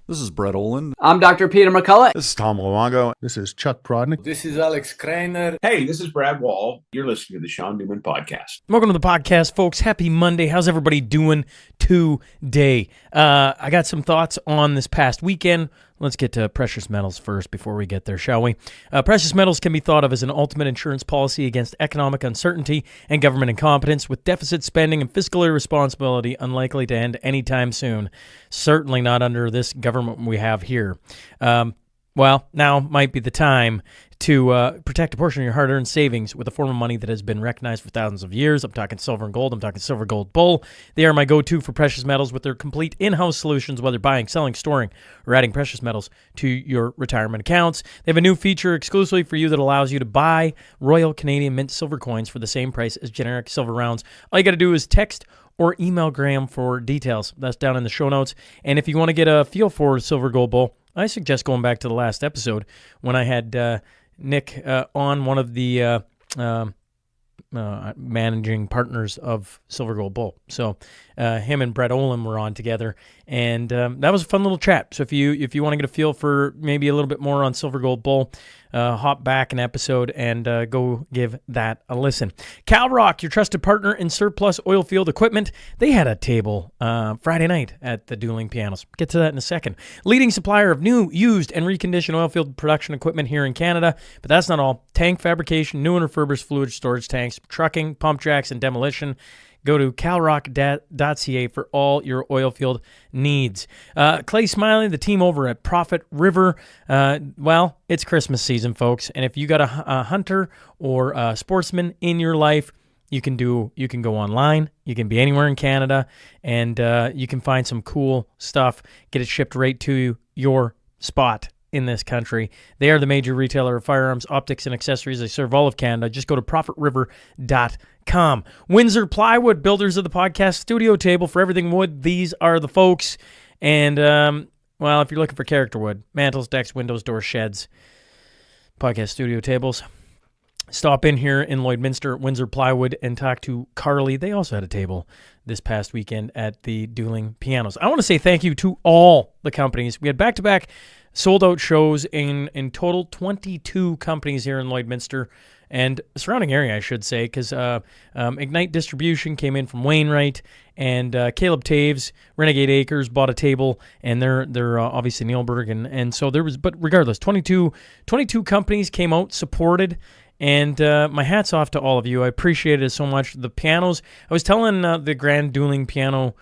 This is Brett Olin. I'm Dr. Peter McCullough. This is Tom Luongo. This is Chuck Prodnick. This is Alex Kreiner. Hey, this is Brad Wall. You're listening to the Shaun Newman Podcast. Welcome to the podcast, folks. Happy Monday. How's everybody doing today? I got some thoughts on this past weekend. Let's get to precious metals first before we get there, shall we? Precious metals can be thought of as an ultimate insurance policy against economic uncertainty and government incompetence, with deficit spending and fiscal irresponsibility unlikely to end anytime soon. Certainly not under this government we have here. Well, now might be the time to protect a portion of your hard-earned savings with a form of money that has been recognized for thousands of years. I'm talking silver and gold. I'm talking Silver Gold Bull. They are my go-to for precious metals with their complete in-house solutions, whether buying, selling, storing, or adding precious metals to your retirement accounts. They have a new feature exclusively for you that allows you to buy Royal Canadian Mint silver coins for the same price as generic silver rounds. All you got to do is text or email Grahame for details. That's down in the show notes. And if you want to get a feel for Silver Gold Bull, I suggest going back to the last episode when I had Nick on, one of the managing partners of Silver Gold Bull. So him and Brett Olin were on together, and that was a fun little chat. So if you want to get a feel for maybe a little bit more on Silver Gold Bull, hop back an episode and go give that a listen. CalRock, your trusted partner in surplus oil field equipment. They had a table Friday night at the Dueling Pianos. Get to that in a second. Leading supplier of new, used, and reconditioned oil field production equipment here in Canada. But that's not all. Tank fabrication, new and refurbished fluid storage tanks, trucking, pump jacks, and demolition. Go to calrock.ca for all your oil field needs. Clay Smiley, the team over at Profit River. Well, it's Christmas season, folks, and if you got a hunter or a sportsman in your life, you can go online. You can be anywhere in Canada, and you can find some cool stuff. Get it shipped right to your spot in this country. They are the major retailer of firearms, optics, and accessories. They serve all of Canada. Just go to profitriver.com. Windsor Plywood, builders of the podcast studio table for everything wood. These are the folks. And, well, if you're looking for character wood, mantles, decks, windows, doors, sheds, podcast studio tables, stop in here in Lloydminster at Windsor Plywood and talk to Carly. They also had a table this past weekend at the Dueling Pianos. I want to say thank you to all the companies. We had back-to-back sold-out shows in total, 22 companies here in Lloydminster and surrounding area, I should say, because Ignite Distribution came in from Wainwright, and Caleb Taves, Renegade Acres, bought a table, and they're obviously Neilberg, and so there was, but regardless, 22 companies came out, supported, and my hat's off to all of you. I appreciate it so much. The pianos, I was telling the Grand Dueling Piano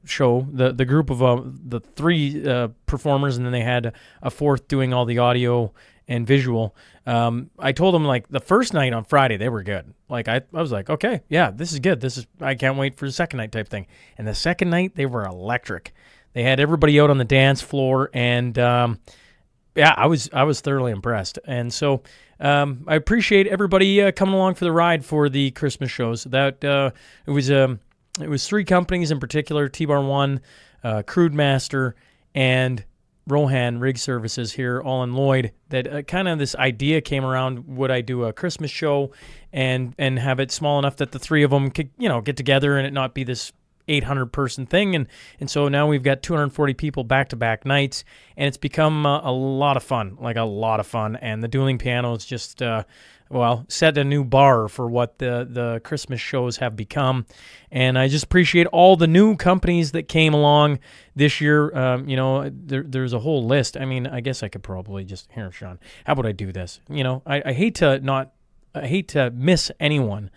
show, the group of the three performers, and then they had a fourth doing all the audio and visual. I told them, like, the first night on Friday, they were good. Like, I was like, okay, yeah, this is good. I can't wait for the second night type thing. And the second night, they were electric. They had everybody out on the dance floor, and yeah, I was thoroughly impressed. And so I appreciate everybody coming along for the ride for the Christmas shows. That it was three companies in particular: T-Bar One, Crude Master, and Rohan Rig Services here, all in Lloyd. That kind of this idea came around: would I do a Christmas show and have it small enough that the three of them could get together and it not be this 800-person thing, and so now we've got 240 people back-to-back nights, and it's become a lot of fun, and the Dueling Pianos just, set a new bar for what the Christmas shows have become, and I just appreciate all the new companies that came along this year. There's a whole list. I mean, I guess I could probably just, here, Shaun, how about I do this? I hate to miss anyone.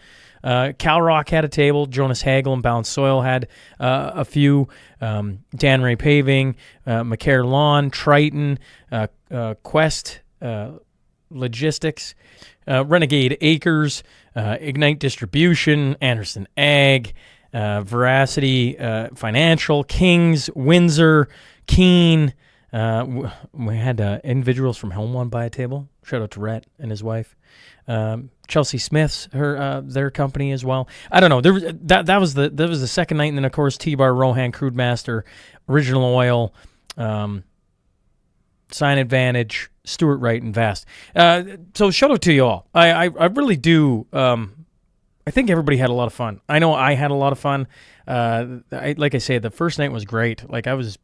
CalRock had a table. Jonas Hagel and Balanced Soil had a few. Dan Ray Paving, McCare Lawn, Triton, Quest Logistics, Renegade Acres, Ignite Distribution, Anderson Ag, Veracity Financial, Kings, Windsor, Keene. We had individuals from Helmwan buy a table. Shout out to Rhett and his wife. Chelsea Smith's their company as well. I don't know. That was the second night, and then of course T-Bar, Rohan, Crude Master, Original Oil, Sign Advantage, Stuart Wright, and Vast. So shout out to you all. I really do. I think everybody had a lot of fun. I know I had a lot of fun. Like I say, the first night was great. Like I was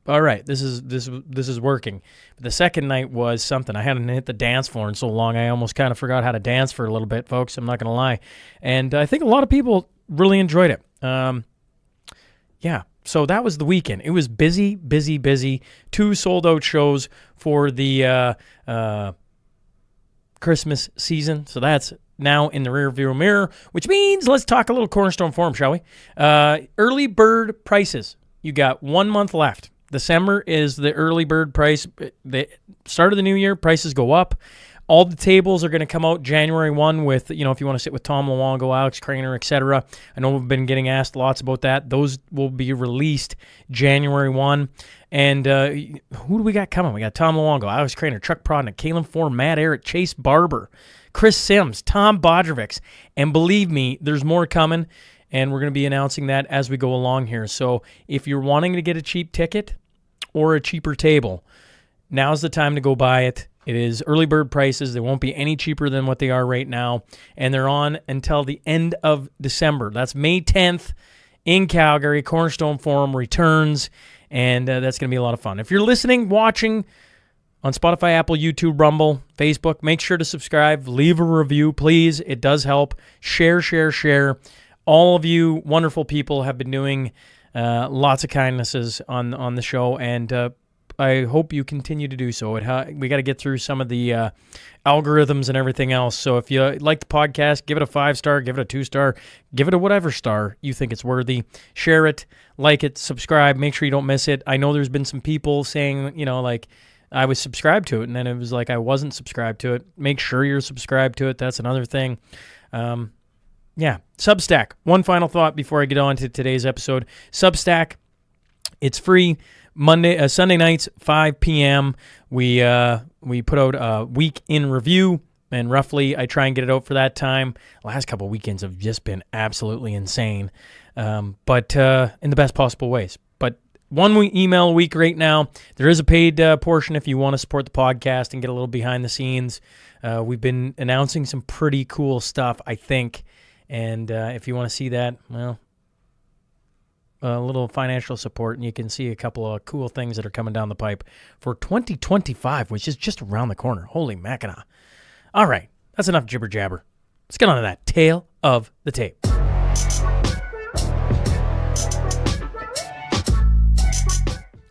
all right, this is working. But the second night was something. I hadn't hit the dance floor in so long, I almost kind of forgot how to dance for a little bit, folks. I'm not going to lie. And I think a lot of people really enjoyed it. Yeah, so that was the weekend. It was busy, busy, busy. 2 sold-out shows for the Christmas season. So that's now in the rearview mirror, which means let's talk a little Cornerstone Forum, shall we? Early bird prices. You got 1 month left. December is the early bird price. The start of the new year, prices go up. All the tables are going to come out January 1 with, if you want to sit with Tom Luongo, Alex Craner, etc. I know we've been getting asked lots about that. Those will be released January 1. And who do we got coming? We got Tom Luongo, Alex Craner, Chuck Prodnick, Kalen Ford, Matt Eric, Chase Barber, Chris Sims, Tom Bodrovics. And believe me, there's more coming, and we're going to be announcing that as we go along here. So if you're wanting to get a cheap ticket or a cheaper table, now's the time to go buy it. It is early bird prices. They won't be any cheaper than what they are right now, and they're on until the end of December. That's May 10th in Calgary. Cornerstone Forum returns, and that's going to be a lot of fun. If you're listening, watching on Spotify, Apple, YouTube, Rumble, Facebook, make sure to subscribe. Leave a review, please. It does help. Share, share, share. All of you wonderful people have been doing lots of kindnesses on the show, and I hope you continue to do so. We got to get through some of the algorithms and everything else. So if you like the podcast, give it a 5-star, give it a 2-star, give it a whatever star you think it's worthy. Share it, like it, subscribe. Make sure you don't miss it. I know there's been some people saying, like, I was subscribed to it, and then it was like I wasn't subscribed to it. Make sure you're subscribed to it. That's another thing. Yeah, Substack. One final thought before I get on to today's episode. Substack, it's free. Sunday nights, 5 p.m. We put out a week in review, and roughly I try and get it out for that time. Last couple of weekends have just been absolutely insane, but in the best possible ways. But one email a week right now. There is a paid portion if you want to support the podcast and get a little behind the scenes. We've been announcing some pretty cool stuff, I think. And if you want to see that, well, a little financial support, and you can see a couple of cool things that are coming down the pipe for 2025, which is just around the corner. Holy Mackinac. All right, that's enough jibber jabber. Let's get on to that tail of the tape.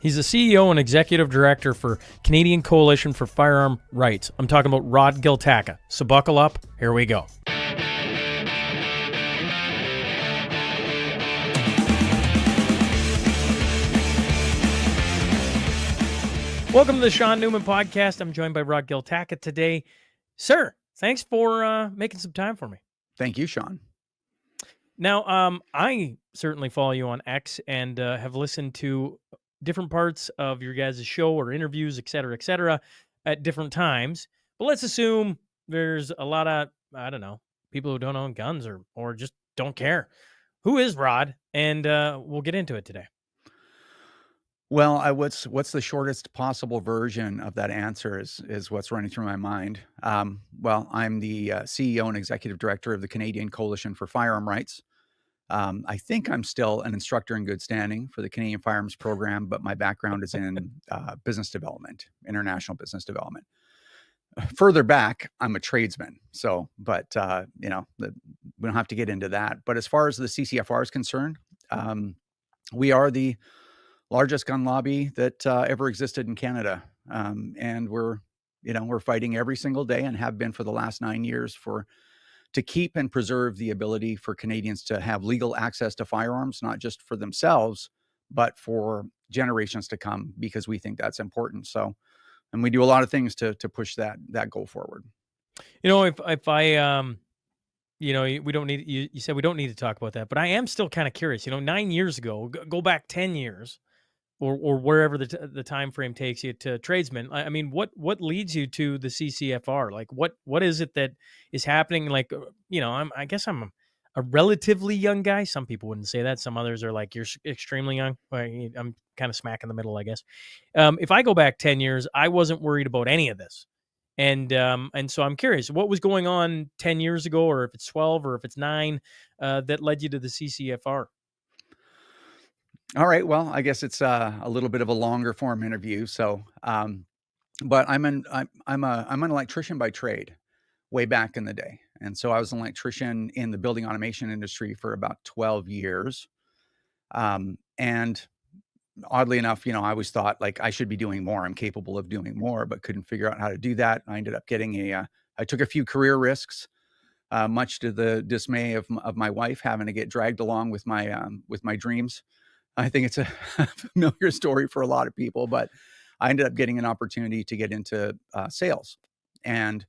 He's the CEO and Executive Director for Canadian Coalition for Firearm Rights. I'm talking about Rod Giltaca. So buckle up. Here we go. Welcome to the Shaun Newman Podcast. I'm joined by Rod Giltaca today. Sir, thanks for making some time for me. Thank you, Shaun. Now, I certainly follow you on X and have listened to different parts of your guys' show or interviews, et cetera, at different times. But let's assume there's a lot of, people who don't own guns or just don't care. Who is Rod? And we'll get into it today. Well, what's the shortest possible version of that answer is what's running through my mind. Well, I'm the CEO and Executive Director of the Canadian Coalition for Firearm Rights. I think I'm still an instructor in good standing for the Canadian Firearms Program, but my background is in business development, international business development. Further back, I'm a tradesman. So, but we don't have to get into that. But as far as the CCFR is concerned, we are the largest gun lobby that ever existed in Canada. And we're fighting every single day and have been for the last 9 years to keep and preserve the ability for Canadians to have legal access to firearms, not just for themselves, but for generations to come, because we think that's important. So, and we do a lot of things to push that goal forward. If I, we don't need, you said we don't need to talk about that, but I am still kind of curious. 9 years ago, go back 10 years, or wherever the time frame takes you to tradesmen. I mean, what leads you to the CCFR? Like, what is it that is happening? Like, I guess I'm a relatively young guy. Some people wouldn't say that. Some others are like, you're extremely young. I'm kind of smack in the middle, I guess. If I go back 10 years, I wasn't worried about any of this. And so I'm curious, what was going on 10 years ago, or if it's 12 or if it's 9, that led you to the CCFR? All right. Well, I guess it's a little bit of a longer form interview. So, but I'm an electrician by trade, way back in the day, and so I was an electrician in the building automation industry for about 12 years. And oddly enough, I always thought like I should be doing more. I'm capable of doing more, but couldn't figure out how to do that. I ended up getting I took a few career risks, much to the dismay of my wife, having to get dragged along with my dreams. I think it's a familiar story for a lot of people, but I ended up getting an opportunity to get into sales, and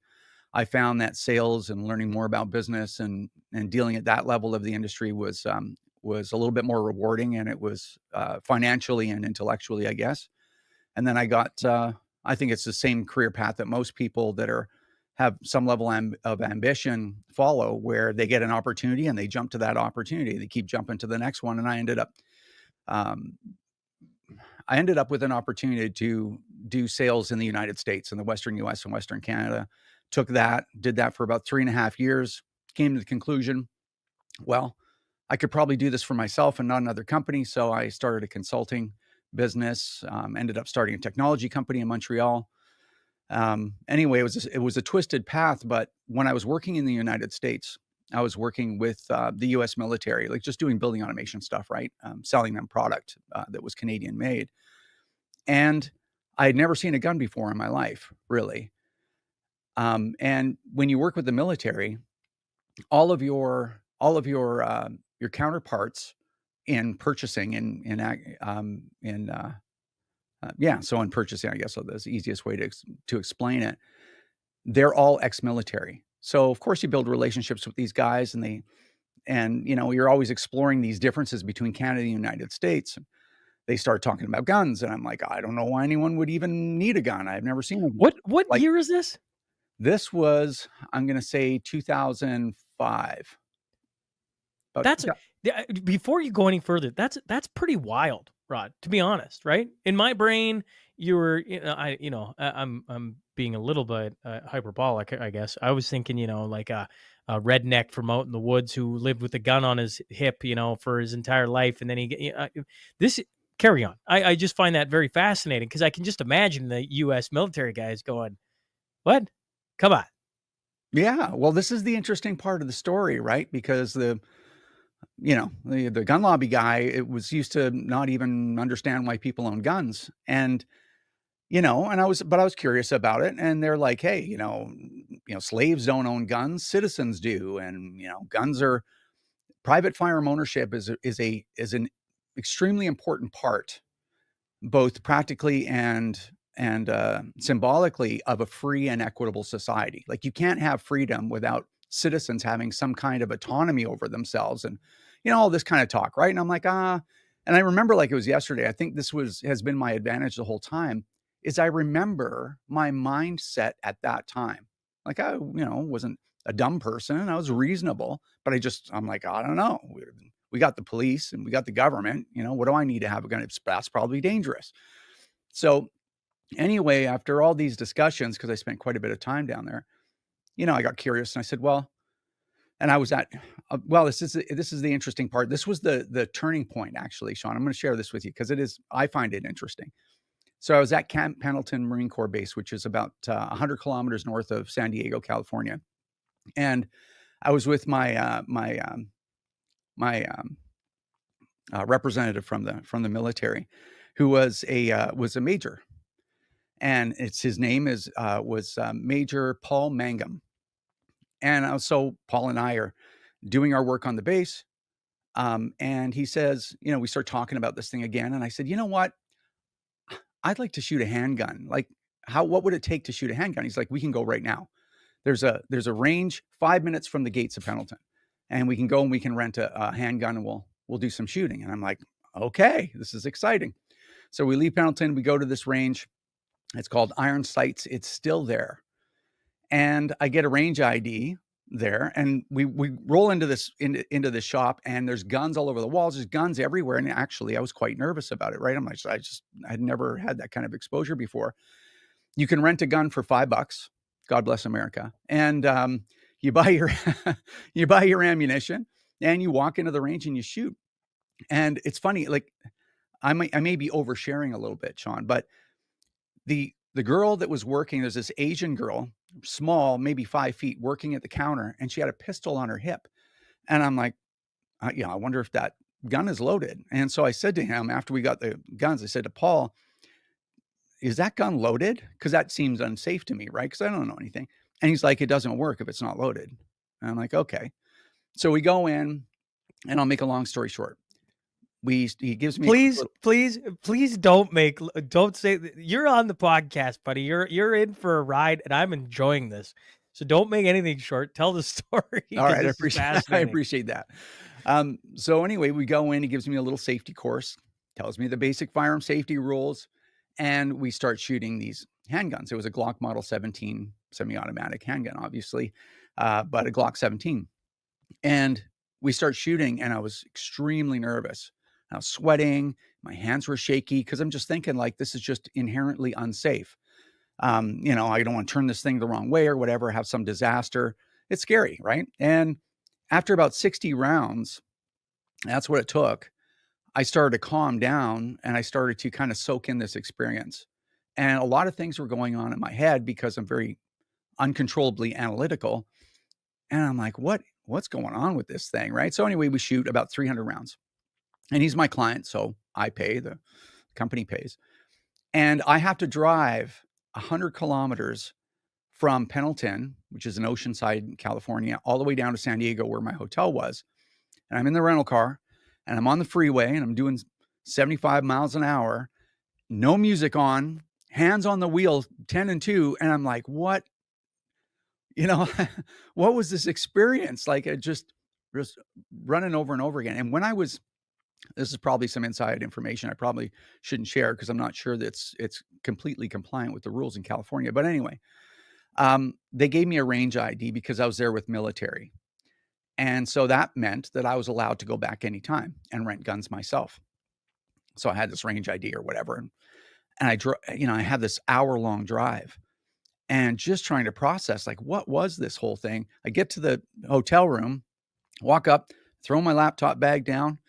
I found that sales and learning more about business and dealing at that level of the industry was a little bit more rewarding, and it was financially and intellectually, I guess. And then I got I think it's the same career path that most people that have some level of ambition follow, where they get an opportunity and they jump to that opportunity. They keep jumping to the next one, and um, I ended up with an opportunity to do sales in the United States, in the Western US and Western Canada. Took that, did that for about 3.5 years, came to the conclusion, well, I could probably do this for myself and not another company. So I started a consulting business, ended up starting a technology company in Montreal. Anyway, it was a twisted path, but when I was working in the United States, I was working with the US military, like just doing building automation stuff, right? Selling them product that was Canadian made. And I had never seen a gun before in my life, really. And when you work with the military, all of your counterparts in purchasing so in purchasing, I guess, so that's the easiest way to explain it. They're all ex-military. So of course you build relationships with these guys, and you're always exploring these differences between Canada and the United States. They start talking about guns, and I'm like, I don't know why anyone would even need a gun. I've never seen one. What Like, year is this? this was, I'm going to say 2005. About That's before you go any further. That's pretty wild, Rod. To be honest, right? In my brain, you were, I'm being a little bit hyperbolic, I guess. I was thinking, like a redneck from out in the woods who lived with a gun on his hip, for his entire life, and then this. Carry on. I just find that very fascinating because I can just imagine the U.S. military guys going, "What? Come on." Yeah, well, this is the interesting part of the story, right? Because the gun lobby guy, it was used to not even understand why people own guns. And I was curious about it. And they're like, hey, slaves don't own guns, citizens do. And, guns are private firearm ownership is an extremely important part, both practically and symbolically, of a free and equitable society. Like, you can't have freedom without citizens having some kind of autonomy over themselves, and all this kind of talk, right? And I'm like, and I remember like it was yesterday. I think has been my advantage the whole time, is I remember my mindset at that time. Like, I wasn't a dumb person. I was reasonable, but I'm like, I don't know. We got the police and we got the government. What do I need to have a gun? That's probably dangerous. So anyway, after all these discussions, because I spent quite a bit of time down there, I got curious and I said, well, and I was at, this is the interesting part. This was the turning point, actually, Shaun. I'm going to share this with you because I find it interesting. So I was at Camp Pendleton Marine Corps Base, which is about 100 kilometers north of San Diego, California, and I was with my representative from the military, who was a major, and his name was Major Paul Mangum. And so Paul and I are doing our work on the base. And he says, we start talking about this thing again. And I said, you know what? I'd like to shoot a handgun. Like, what would it take to shoot a handgun? He's like, we can go right now. There's a range 5 minutes from the gates of Pendleton, and we can go and we can rent a handgun, and we'll do some shooting. And I'm like, okay, this is exciting. So we leave Pendleton, we go to this range. It's called Iron Sights. It's still there. And I get a range ID there, and we roll into this shop, and there's guns all over the walls. There's guns everywhere. And actually, I was quite nervous about it, right? I'm like, I'd never had that kind of exposure before. You can rent a gun for $5. God bless America. And you buy your ammunition, and you walk into the range and you shoot. And it's funny, like, I may be oversharing a little bit, Shaun, but the girl that was working, there's this Asian girl, small, maybe 5 feet, working at the counter, and she had a pistol on her hip. And I'm like, I wonder if that gun is loaded. And so I said to him after we got the guns, I said to Paul, "Is that gun loaded? Because that seems unsafe to me, right? Because I don't know anything." And he's like, "It doesn't work if it's not loaded." And I'm like, "Okay." So we go in, and I'll make a long story short. He gives me Please don't say you're on the podcast, buddy. You're in for a ride, and I'm enjoying this. So don't make anything short. Tell the story. All right, I This is appreciate I fascinating. appreciate that. So anyway, we go in, he gives me a little safety course, tells me the basic firearm safety rules, and we start shooting these handguns. It was a Glock Model 17 semi-automatic handgun, obviously, but a Glock 17. And we start shooting, and I was extremely nervous. I was sweating, my hands were shaky because I'm just thinking like this is just inherently unsafe. I don't want to turn this thing the wrong way or whatever, have some disaster. It's scary, right? And after about 60 rounds, that's what it took. I started to calm down and I started to kind of soak in this experience. And a lot of things were going on in my head because I'm very uncontrollably analytical. And I'm like, what's going on with this thing? Right. So anyway, we shoot about 300 rounds. And he's my client, so I pay, the company pays. And I have to drive 100 kilometers from Pendleton, which is in Oceanside, California, all the way down to San Diego where my hotel was. And I'm in the rental car and I'm on the freeway and I'm doing 75 miles an hour, no music on, hands on the wheel, 10 and 2. And I'm like, what, what was this experience? Like it just running over and over again. And this is probably some inside information I probably shouldn't share because I'm not sure that it's completely compliant with the rules in California. But anyway, they gave me a range ID because I was there with military. And so that meant that I was allowed to go back anytime and rent guns myself. So I had this range ID or whatever. And I had this hour-long drive and just trying to process, like, what was this whole thing? I get to the hotel room, walk up, throw my laptop bag down,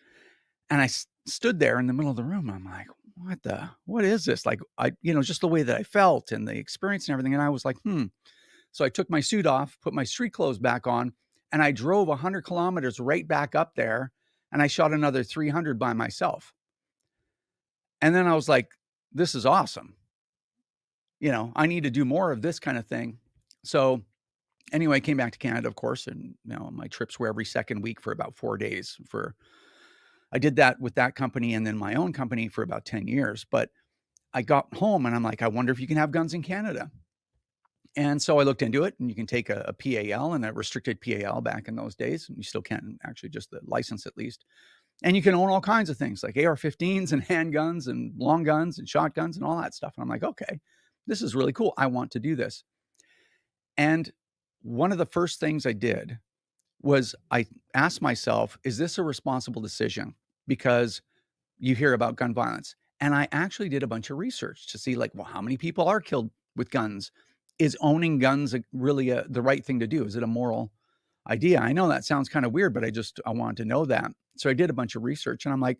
and I stood there in the middle of the room. I'm like, what is this? Like, just the way that I felt and the experience and everything. And I was like, So I took my suit off, put my street clothes back on, and I drove 100 kilometers right back up there. And I shot another 300 by myself. And then I was like, this is awesome. I need to do more of this kind of thing. So anyway, I came back to Canada, of course. And, my trips were every second week for about 4 days I did that with that company and then my own company for about 10 years. But I got home and I'm like, I wonder if you can have guns in Canada. And so I looked into it, and you can take a PAL and a restricted PAL back in those days. You still can, actually, just the license at least. And you can own all kinds of things like AR-15s and handguns and long guns and shotguns and all that stuff. And I'm like, okay, this is really cool. I want to do this. And one of the first things I did was I asked myself, is this a responsible decision? Because you hear about gun violence. And I actually did a bunch of research to see, like, well, how many people are killed with guns? Is owning guns really the right thing to do? Is it a moral idea? I know that sounds kind of weird, but I wanted to know that. So I did a bunch of research and I'm like,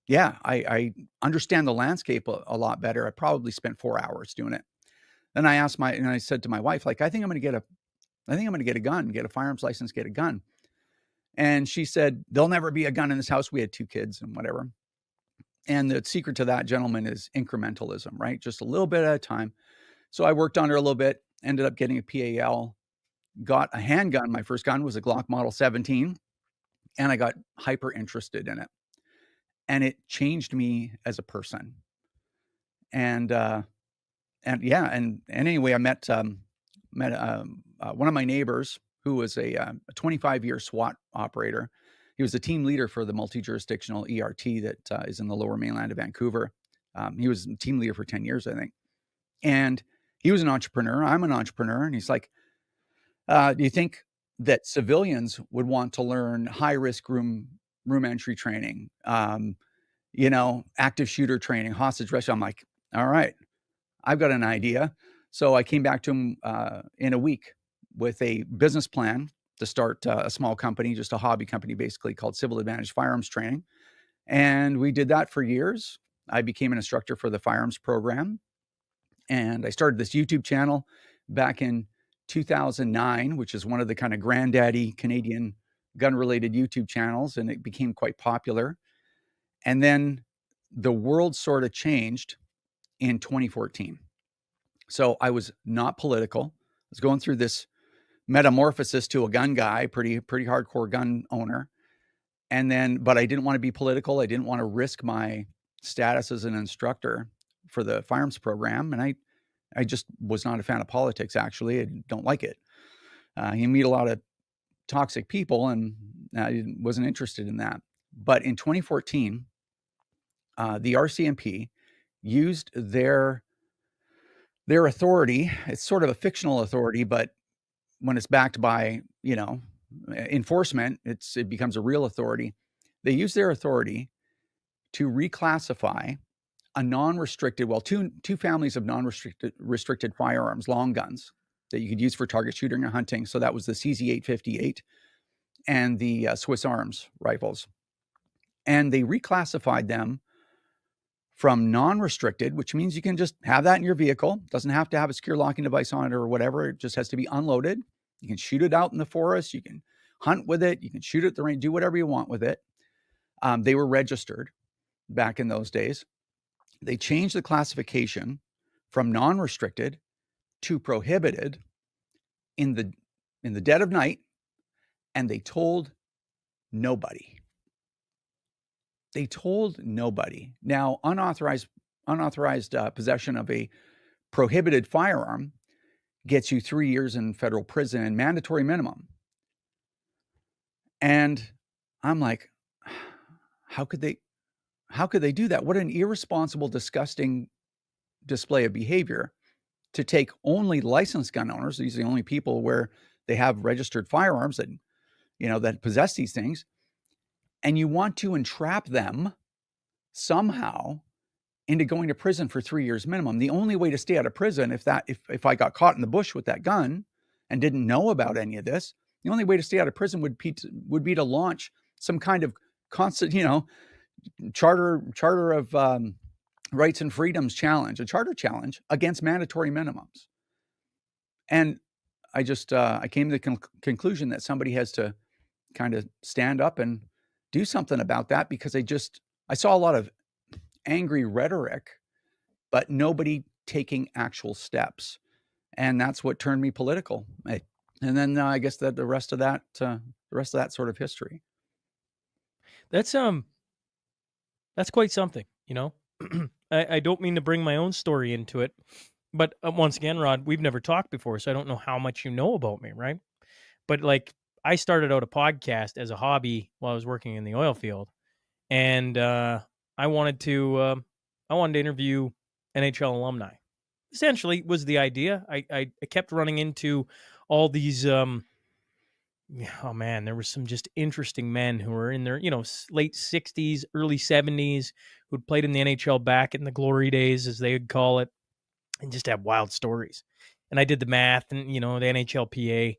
yeah, I understand the landscape a lot better. I probably spent 4 hours doing it. Then I said to my wife, like, I think I'm going to get a gun, get a firearms license, get a gun. And she said, there'll never be a gun in this house. We had 2 kids and whatever. And the secret to that, gentlemen, is incrementalism, right? Just a little bit at a time. So I worked on her a little bit, ended up getting a PAL, got a handgun. My first gun was a Glock Model 17, and I got hyper interested in it. And it changed me as a person. And anyway, I met one of my neighbors who was a 25-year SWAT operator. He was the team leader for the multi-jurisdictional ERT that is in the Lower Mainland of Vancouver. He was team leader for 10 years, I think. And he was an entrepreneur. I'm an entrepreneur. And he's like, do you think that civilians would want to learn high-risk room entry training, active shooter training, hostage rescue? I'm like, all right, I've got an idea. So I came back to him in a week with a business plan to start a small company, just a hobby company, basically, called Civil Advantage Firearms Training. And we did that for years. I became an instructor for the firearms program. And I started this YouTube channel back in 2009, which is one of the kind of granddaddy Canadian gun-related YouTube channels, and it became quite popular. And then the world sort of changed in 2014. So I was not political. I was going through this metamorphosis to a gun guy, pretty hardcore gun owner. And then, but I didn't want to be political. I didn't want to risk my status as an instructor for the firearms program. And I just was not a fan of politics, actually. I don't like it. You meet a lot of toxic people, and I wasn't interested in that. But in 2014, the RCMP used their authority. It's sort of a fictional authority, but when it's backed by, enforcement, it becomes a real authority. They use their authority to reclassify a non-restricted, two families of restricted firearms, long guns that you could use for target shooting or hunting. So that was the CZ858 and the Swiss Arms rifles. And they reclassified them from non-restricted, which means you can just have that in your vehicle. It doesn't have to have a secure locking device on it or whatever. It just has to be unloaded. You can shoot it out in the forest. You can hunt with it. You can shoot it at the range, do whatever you want with it. They were registered back in those days. They changed the classification from non-restricted to prohibited in the dead of night, and they told nobody. They told nobody. Now, unauthorized possession of a prohibited firearm gets you 3 years in federal prison and mandatory minimum. And I'm like, how could they do that? What an irresponsible, disgusting display of behavior to take only licensed gun owners. These are the only people where they have registered firearms that possess these things. And you want to entrap them somehow into going to prison for 3 years minimum. The only way to stay out of prison, if I got caught in the bush with that gun and didn't know about any of this, the only way to stay out of prison would be to launch some kind of constant, charter of rights and freedoms challenge, a charter challenge against mandatory minimums. And I just I came to the conclusion that somebody has to kind of stand up and do something about that, because I saw a lot of angry rhetoric, but nobody taking actual steps. And that's what turned me political. And then I guess that the rest of that sort of history. That's quite something, I don't mean to bring my own story into it, but once again, Rod, we've never talked before, so I don't know how much you know about me, right? But I started out a podcast as a hobby while I was working in the oil field, and I wanted to interview NHL alumni. Essentially, was the idea. I kept running into all these. Oh man, there were some just interesting men who were in their late 60s, early 70s, who'd played in the NHL back in the glory days, as they would call it, and just have wild stories. And I did the math, and the NHLPA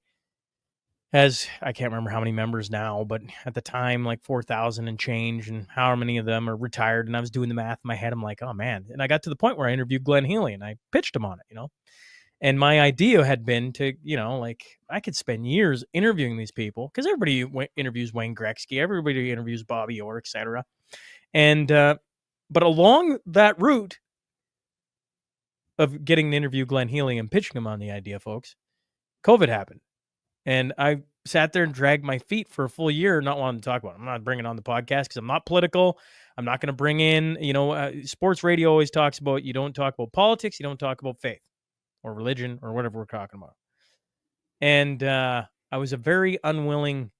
has, I can't remember how many members now, but at the time, 4,000 and change, and how many of them are retired. And I was doing the math in my head. I'm like, oh man. And I got to the point where I interviewed Glenn Healy, and I pitched him on it, And my idea had been to, I could spend years interviewing these people, because everybody interviews Wayne Gretzky, everybody interviews Bobby Orr, etc. And, but along that route of getting to interview Glenn Healy and pitching him on the idea, folks, COVID happened. And I sat there and dragged my feet for a full year, not wanting to talk about it. I'm not bringing it on the podcast because I'm not political. I'm not going to bring in, sports radio always talks about, you don't talk about politics, you don't talk about faith or religion or whatever we're talking about. And I was a very unwilling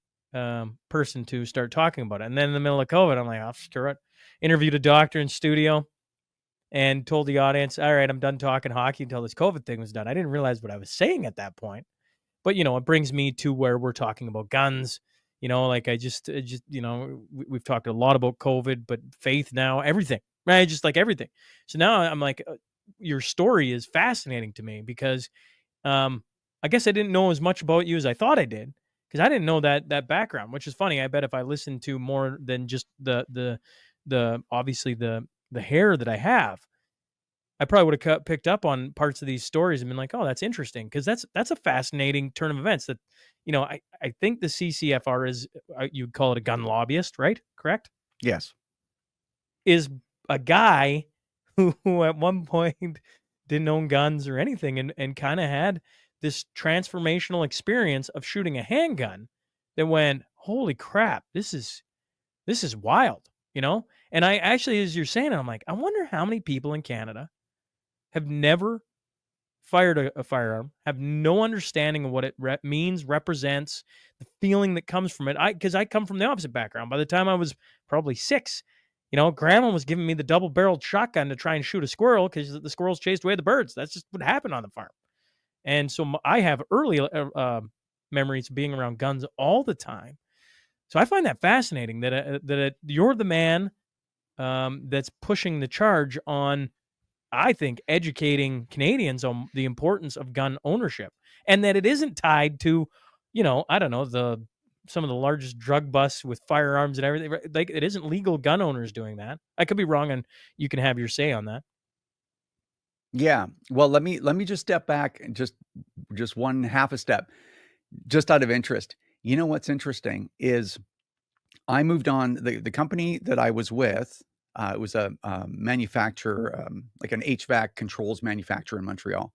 person to start talking about it. And then in the middle of COVID, I'm like, I'll screw it. Interviewed a doctor in studio and told the audience, all right, I'm done talking hockey until this COVID thing was done. I didn't realize what I was saying at that point. But, it brings me to where we're talking about guns. We've talked a lot about COVID, but faith now, everything, right? Just everything. So now I'm like, your story is fascinating to me, because I guess I didn't know as much about you as I thought I did, because I didn't know that background, which is funny. I bet if I listened to more than just the obviously the hair that I have, I probably would have picked up on parts of these stories and been like, "Oh, that's interesting," because that's a fascinating turn of events. That I think the CCFR is you'd call it a gun lobbyist, right? Correct? Yes. Is a guy who at one point didn't own guns or anything, and kind of had this transformational experience of shooting a handgun that went, "Holy crap, this is wild," you know? And I actually, as you're saying it, I'm like, I wonder how many people in Canada have never fired a firearm, have no understanding of what it means, represents, the feeling that comes from it. Because I come from the opposite background. By the time I was probably 6, Grandma was giving me the double-barreled shotgun to try and shoot a squirrel because the squirrels chased away the birds. That's just what happened on the farm. And so I have early memories of being around guns all the time. So I find that fascinating that you're the man that's pushing the charge on, I think, educating Canadians on the importance of gun ownership, and that it isn't tied to, I don't know, some of the largest drug busts with firearms and everything. Right? Like, it isn't legal gun owners doing that. I could be wrong, and you can have your say on that. Yeah. Well, let me just step back and just one half a step, just out of interest. You know what's interesting is I moved on the company that I was with. It was a manufacturer, like an HVAC controls manufacturer in Montreal.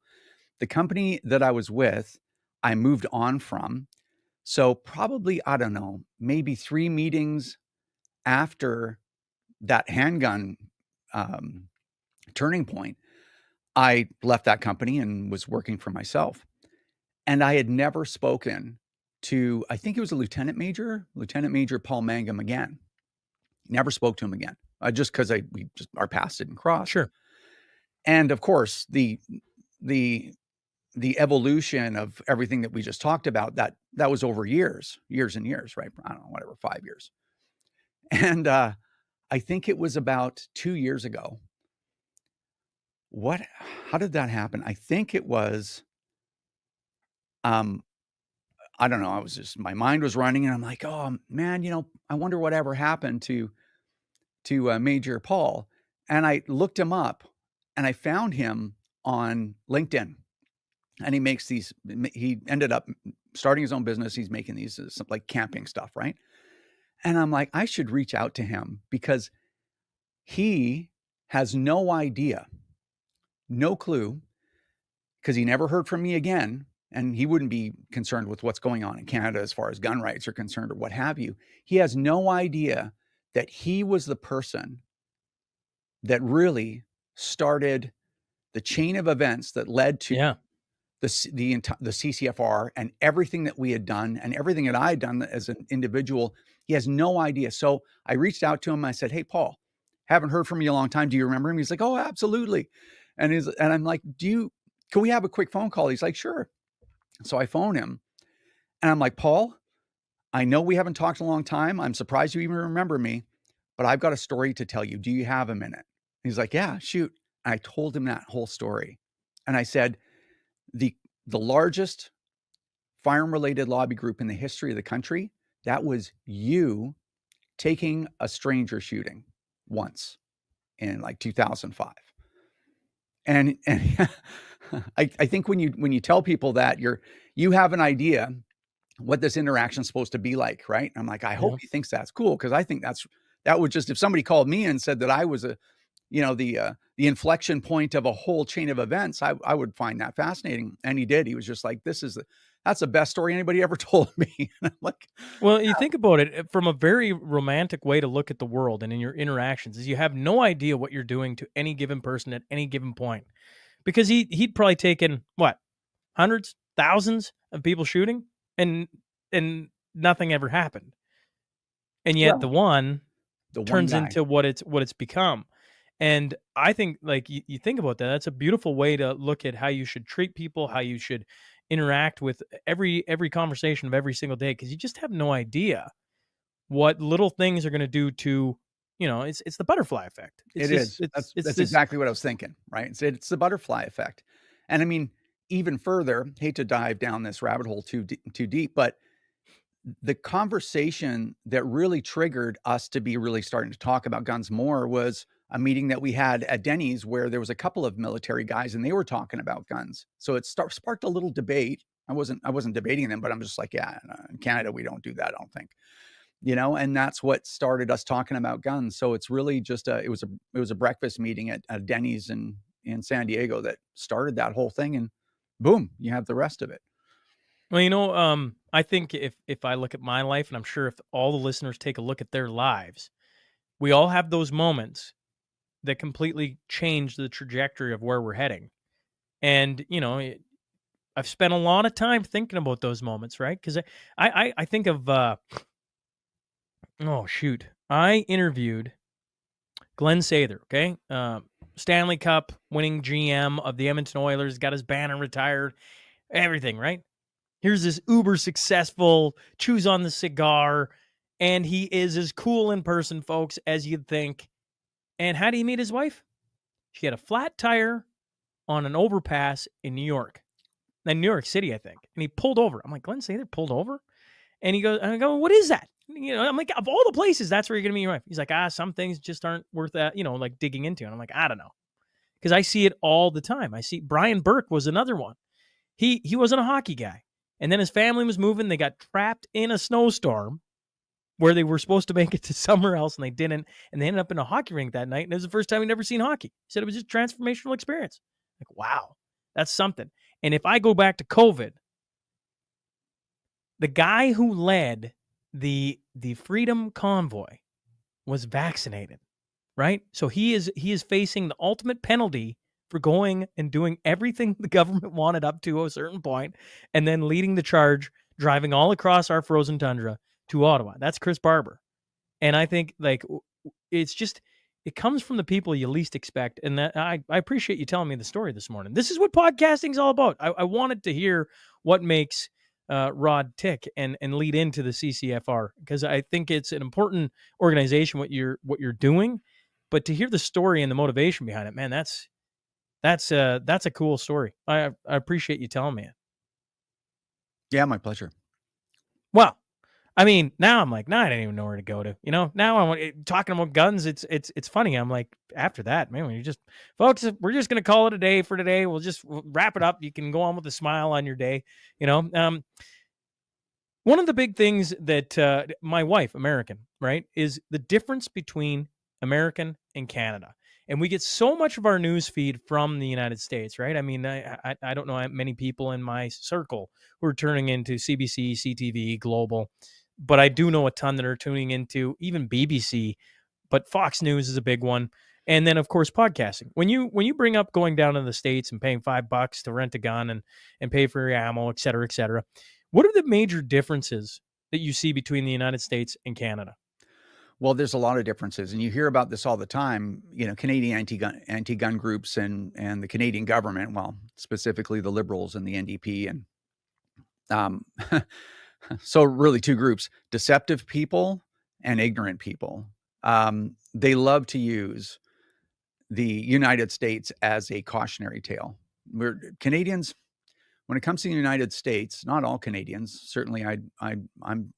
The company that I was with, I moved on from. So probably, I don't know, maybe 3 meetings after that handgun turning point, I left that company and was working for myself. And I had never spoken to, I think it was a Lieutenant Major Paul Mangum again. Never spoke to him again, just because our paths didn't cross. Sure. And of course, the evolution of everything that we just talked about, that was over years and years, right? I don't know, whatever, 5 years. And I think it was about 2 years ago. How did that happen? I think it was, I don't know. My mind was running and I'm like, oh man, I wonder whatever happened to Major Paul. And I looked him up and I found him on LinkedIn. And he ended up starting his own business. He's making these like camping stuff, right? And I'm like, I should reach out to him because he has no idea, no clue, because he never heard from me again. And he wouldn't be concerned with what's going on in Canada as far as gun rights are concerned or what have you. He has no idea that he was the person that really started the chain of events that led to Yeah. the CCFR and everything that we had done and everything that I had done as an individual. He has no idea. So I reached out to him. I said, hey, Paul, haven't heard from you a long time. Do you remember him? He's like, oh, absolutely. And I'm like, can we have a quick phone call? He's like, sure. So I phone him and I'm like, Paul, I know we haven't talked in a long time. I'm surprised you even remember me, but I've got a story to tell you. Do you have a minute? He's like, yeah, shoot. And I told him that whole story. And I said, the largest firearm related lobby group in the history of the country, that was you taking a stranger shooting once in like 2005. And I think when you tell people that you have an idea what this interaction is supposed to be like, right? I'm like, I hope he thinks that's cool because I think that would just, if somebody called me and said that I was the inflection point of a whole chain of events, I would find that fascinating. And he did. He was just like, that's the best story anybody ever told me. And I'm like, well, you think about it from a very romantic way to look at the world and in your interactions is you have no idea what you're doing to any given person at any given point, because he'd probably taken what, hundreds, thousands of people shooting, and nothing ever happened, and yet the one turns guy. into what it's become. And I think, like, you think about that, that's a beautiful way to look at how you should treat people, how you should interact with every conversation of every single day, because you just have no idea what little things are going to do to, it's the butterfly effect. That's exactly what I was thinking, right? It's the butterfly effect. And I mean, even further, hate to dive down this rabbit hole too deep, but the conversation that really triggered us to be really starting to talk about guns more was a meeting that we had at Denny's where there was a couple of military guys and they were talking about guns. So it sparked a little debate. I wasn't debating them, but I'm just like, yeah, in Canada we don't do that, I don't think. And that's what started us talking about guns. So it's really just it was a breakfast meeting at Denny's in San Diego that started that whole thing, and boom, you have the rest of it. Well, I think if I look at my life, and I'm sure if all the listeners take a look at their lives, we all have those moments that completely change the trajectory of where we're heading. And I've spent a lot of time thinking about those moments, right? Because I think of oh shoot, I interviewed Glenn Sather, okay, Stanley Cup winning GM of the Edmonton Oilers, got his banner retired, everything, right? Here's this uber successful, chews on the cigar, and he is as cool in person, folks, as you'd think. And how do you meet his wife? She had a flat tire on an overpass in New York. In New York City, I think. And he pulled over. I'm like, Glenn Sather pulled over? And he goes, and I go, what is that? I'm like, of all the places, that's where you're going to meet your wife. He's like, some things just aren't worth that, like digging into. And I'm like, I don't know. Because I see it all the time. I see Brian Burke was another one. He wasn't a hockey guy. And then his family was moving. They got trapped in a snowstorm where they were supposed to make it to somewhere else and they didn't. And they ended up in a hockey rink that night. And it was the first time he'd ever seen hockey. He said it was just a transformational experience. Like, wow, that's something. And if I go back to COVID, the guy who led the Freedom Convoy was vaccinated, right? So he is facing the ultimate penalty for going and doing everything the government wanted up to a certain point, and then leading the charge, driving all across our frozen tundra to Ottawa. That's Chris Barber. And I think it's just, it comes from the people you least expect. And that I appreciate you telling me the story this morning. This is what podcasting is all about. I wanted to hear what makes Rod tick and lead into the CCFR, because I think it's an important organization, what you're doing, but to hear the story and the motivation behind it, man, that's a cool story. I appreciate you telling me it. Yeah, my pleasure. Well, I mean, now I'm like, I didn't even know where to go to. Now I want talking about guns. It's funny. I'm like, after that, man, when you just, folks, we're just gonna call it a day for today. We'll just wrap it up. You can go on with a smile on your day. One of the big things that my wife, American, right, is the difference between American and Canada. And we get so much of our news feed from the United States, right? I mean, I don't know many people in my circle who are turning into CBC, CTV, Global, but I do know a ton that are tuning into even BBC, but Fox News is a big one. And then, of course, podcasting. When you bring up going down to the States and paying $5 to rent a gun and pay for your ammo, et cetera, what are the major differences that you see between the United States and Canada? Well, there's a lot of differences, and you hear about this all the time. Canadian anti-gun groups and the Canadian government. Well, specifically the Liberals and the NDP, and so really two groups: deceptive people and ignorant people. They love to use the United States as a cautionary tale. We're Canadians. When it comes to the United States, not all Canadians. Certainly, I'm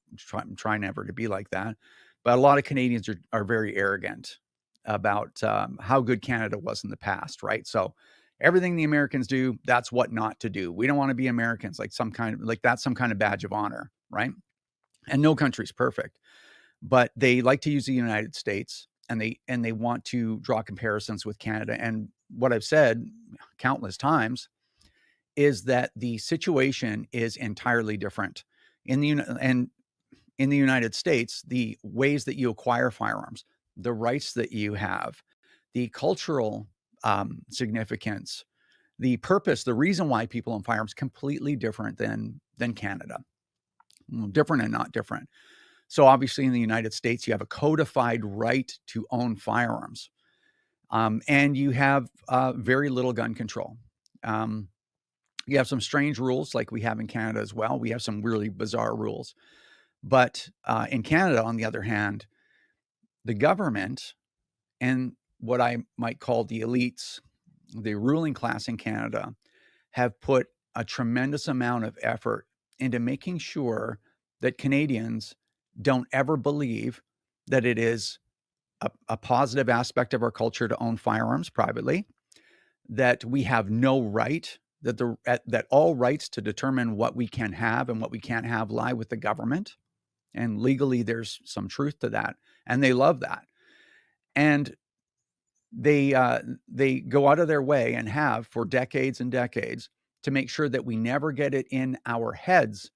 trying never to be like that. But a lot of Canadians are very arrogant about how good Canada was in the past, right? So everything the Americans do, that's what not to do. We don't want to be Americans, like that's some kind of badge of honor, right? And no country's perfect, but they like to use the United States, and they want to draw comparisons with Canada. And what I've said countless times is that the situation is entirely different in the United States. The ways that you acquire firearms, the rights that you have, the cultural significance, the purpose, the reason why people own firearms, completely different than Canada. Different and not different. So obviously in the United States, you have a codified right to own firearms, and you have very little gun control. You have some strange rules like we have in Canada as well. We have some really bizarre rules. But in Canada, on the other hand, the government and what I might call the elites, the ruling class in Canada, have put a tremendous amount of effort into making sure that Canadians don't ever believe that it is a positive aspect of our culture to own firearms privately, that we have no right, that all rights to determine what we can have and what we can't have lie with the government. And legally, there's some truth to that. And they love that. And they go out of their way and have for decades and decades to make sure that we never get it in our heads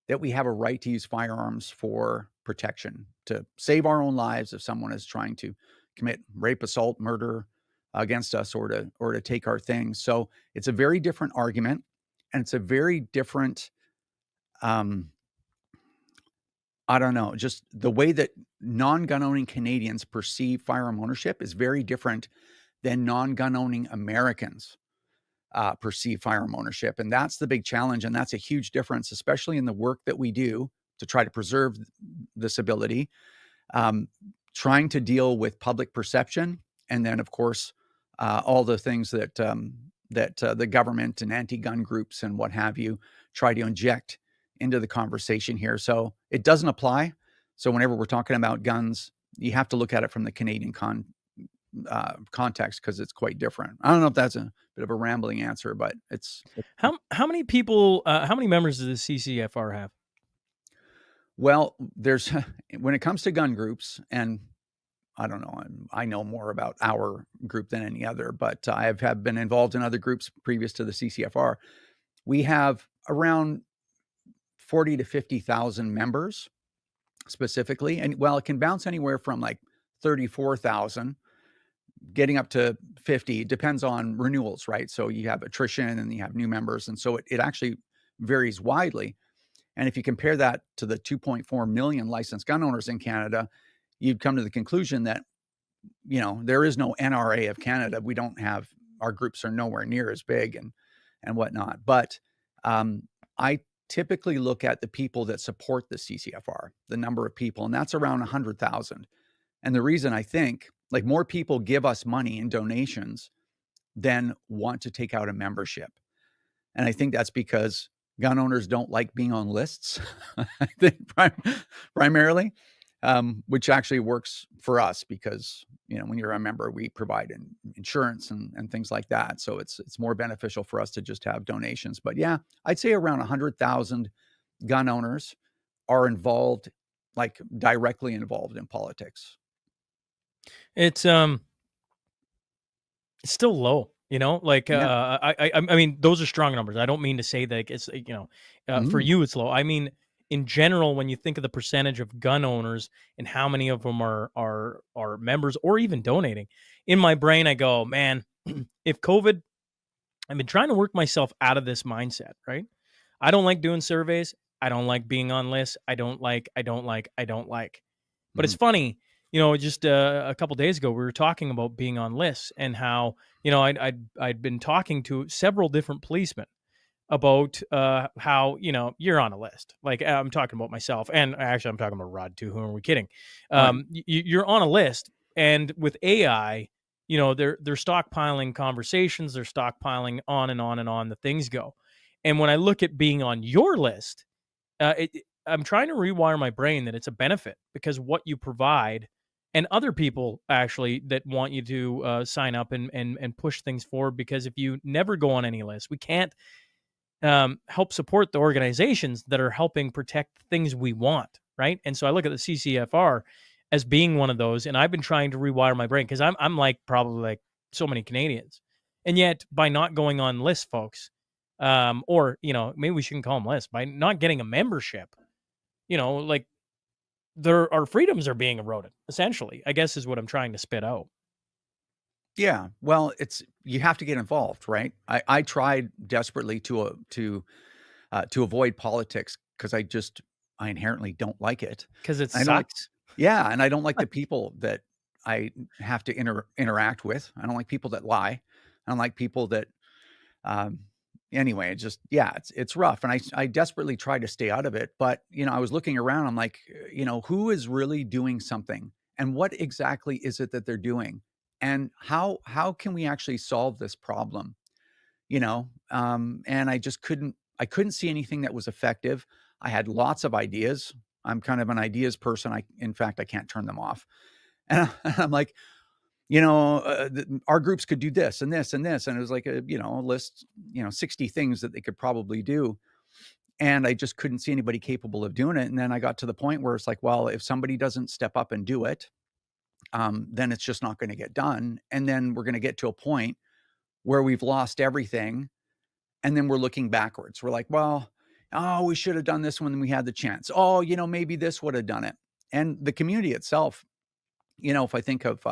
that we have a right to use firearms for protection, to save our own lives if someone is trying to commit rape, assault, murder against us, or to take our things. So it's a very different argument, and it's a very different, I don't know, just the way that non-gun owning Canadians perceive firearm ownership is very different than non-gun owning Americans perceive firearm ownership. And that's the big challenge. And that's a huge difference, especially in the work that we do to try to preserve this ability, trying to deal with public perception. And then, of course, all the things that the government and anti-gun groups and what have you try to inject into the conversation here. So it doesn't apply. So whenever we're talking about guns, you have to look at it from the Canadian context, because it's quite different. I don't know if that's a bit of a rambling answer, but it's How many people, how many members does the CCFR have? well, there's when it comes to gun groups, and I don't know, I know more about our group than any other, but I have been involved in other groups previous to the CCFR. We have around 40 to 50,000 members specifically, and well, it can bounce anywhere from like 34,000 getting up to 50. Depends on renewals, right? So you have attrition and you have new members. And so it actually varies widely. And if you compare that to the 2.4 million licensed gun owners in Canada, you'd come to the conclusion that, there is no NRA of Canada. We don't have, our groups are nowhere near as big and whatnot. But I typically look at the people that support the CCFR, the number of people, and that's around 100,000. And the reason I think, like, more people give us money in donations than want to take out a membership. And I think that's because gun owners don't like being on lists, I think primarily, which actually works for us because, when you're a member, we provide insurance and things like that. So it's more beneficial for us to just have donations. But yeah, I'd say around 100,000 gun owners are involved, like directly involved in politics. It's still low, like, Yeah. I mean, those are strong numbers. I don't mean to say that it's, for Mm. you it's low. I mean, in general, when you think of the percentage of gun owners and how many of them are members or even donating, in my brain I go, man, if COVID, I've been trying to work myself out of this mindset, right? I don't like doing surveys. I don't like being on lists. I don't like. But it's Mhm. funny, just a couple days ago, we were talking about being on lists and how, I'd been talking to several different policemen about how, you're on a list. Like, I'm talking about myself, and actually I'm talking about Rod too. Who are we kidding? Right. You're on a list, and with AI, they're stockpiling conversations, they're stockpiling on and on and on. The things go, and when I look at being on your list, I'm trying to rewire my brain that it's a benefit because what you provide and other people actually that want you to sign up and push things forward. Because if you never go on any list, we can't help support the organizations that are helping protect things we want, right? And so I look at the CCFR as being one of those, and I've been trying to rewire my brain because I'm like probably like so many Canadians, and yet by not going on lists, folks, or maybe we shouldn't call them lists, by not getting a membership, like our freedoms are being eroded. Essentially, I guess is what I'm trying to spit out. Yeah. Well, you have to get involved, right? I tried desperately to avoid politics because I inherently don't like it. Because it I don't like, sucks. yeah, and I don't like the people that I have to interact with. I don't like people that lie. I don't like people that, um, anyway, yeah, it's rough, and I desperately try to stay out of it. But I was looking around. I'm like, who is really doing something, and what exactly is it that they're doing, and how can we actually solve this problem? And I couldn't see anything that was effective. I had lots of ideas. I'm kind of an ideas person. In fact, I can't turn them off. And I'm like, our groups could do this and this and this. And it was like a list, 60 things that they could probably do. And I just couldn't see anybody capable of doing it. And then I got to the point where it's like, well, if somebody doesn't step up and do it, then it's just not going to get done. And then we're going to get to a point where we've lost everything. And then we're looking backwards. We're like, well, oh, we should have done this when we had the chance. Oh, maybe this would have done it. And the community itself, if I think of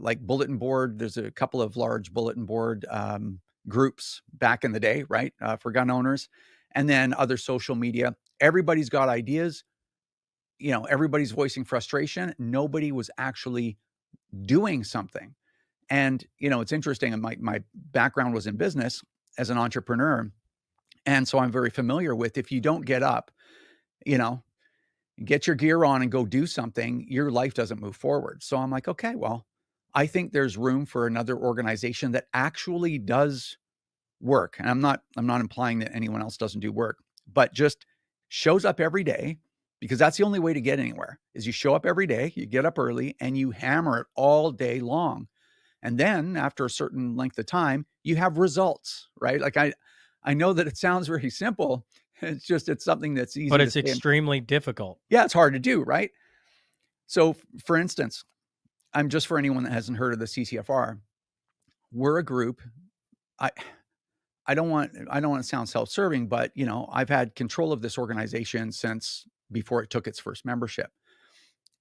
like bulletin board, there's a couple of large bulletin board groups back in the day, right, for gun owners. And then other social media. Everybody's got ideas. Everybody's voicing frustration. Nobody was actually doing something. And, it's interesting. And my background was in business as an entrepreneur. And so I'm very familiar with, if you don't get up, get your gear on and go do something, your life doesn't move forward. So I'm like, okay, well, I think there's room for another organization that actually does work. And I'm not implying that anyone else doesn't do work, but just shows up every day, because that's the only way to get anywhere, is you show up every day, you get up early and you hammer it all day long. And then after a certain length of time, you have results, right? Like I know that it sounds very simple. It's something that's easy. But it's extremely difficult. Yeah, it's hard to do, right? So for instance, I'm just for anyone that hasn't heard of the CCFR, we're a group. I don't want to sound self-serving, but I've had control of this organization since before it took its first membership.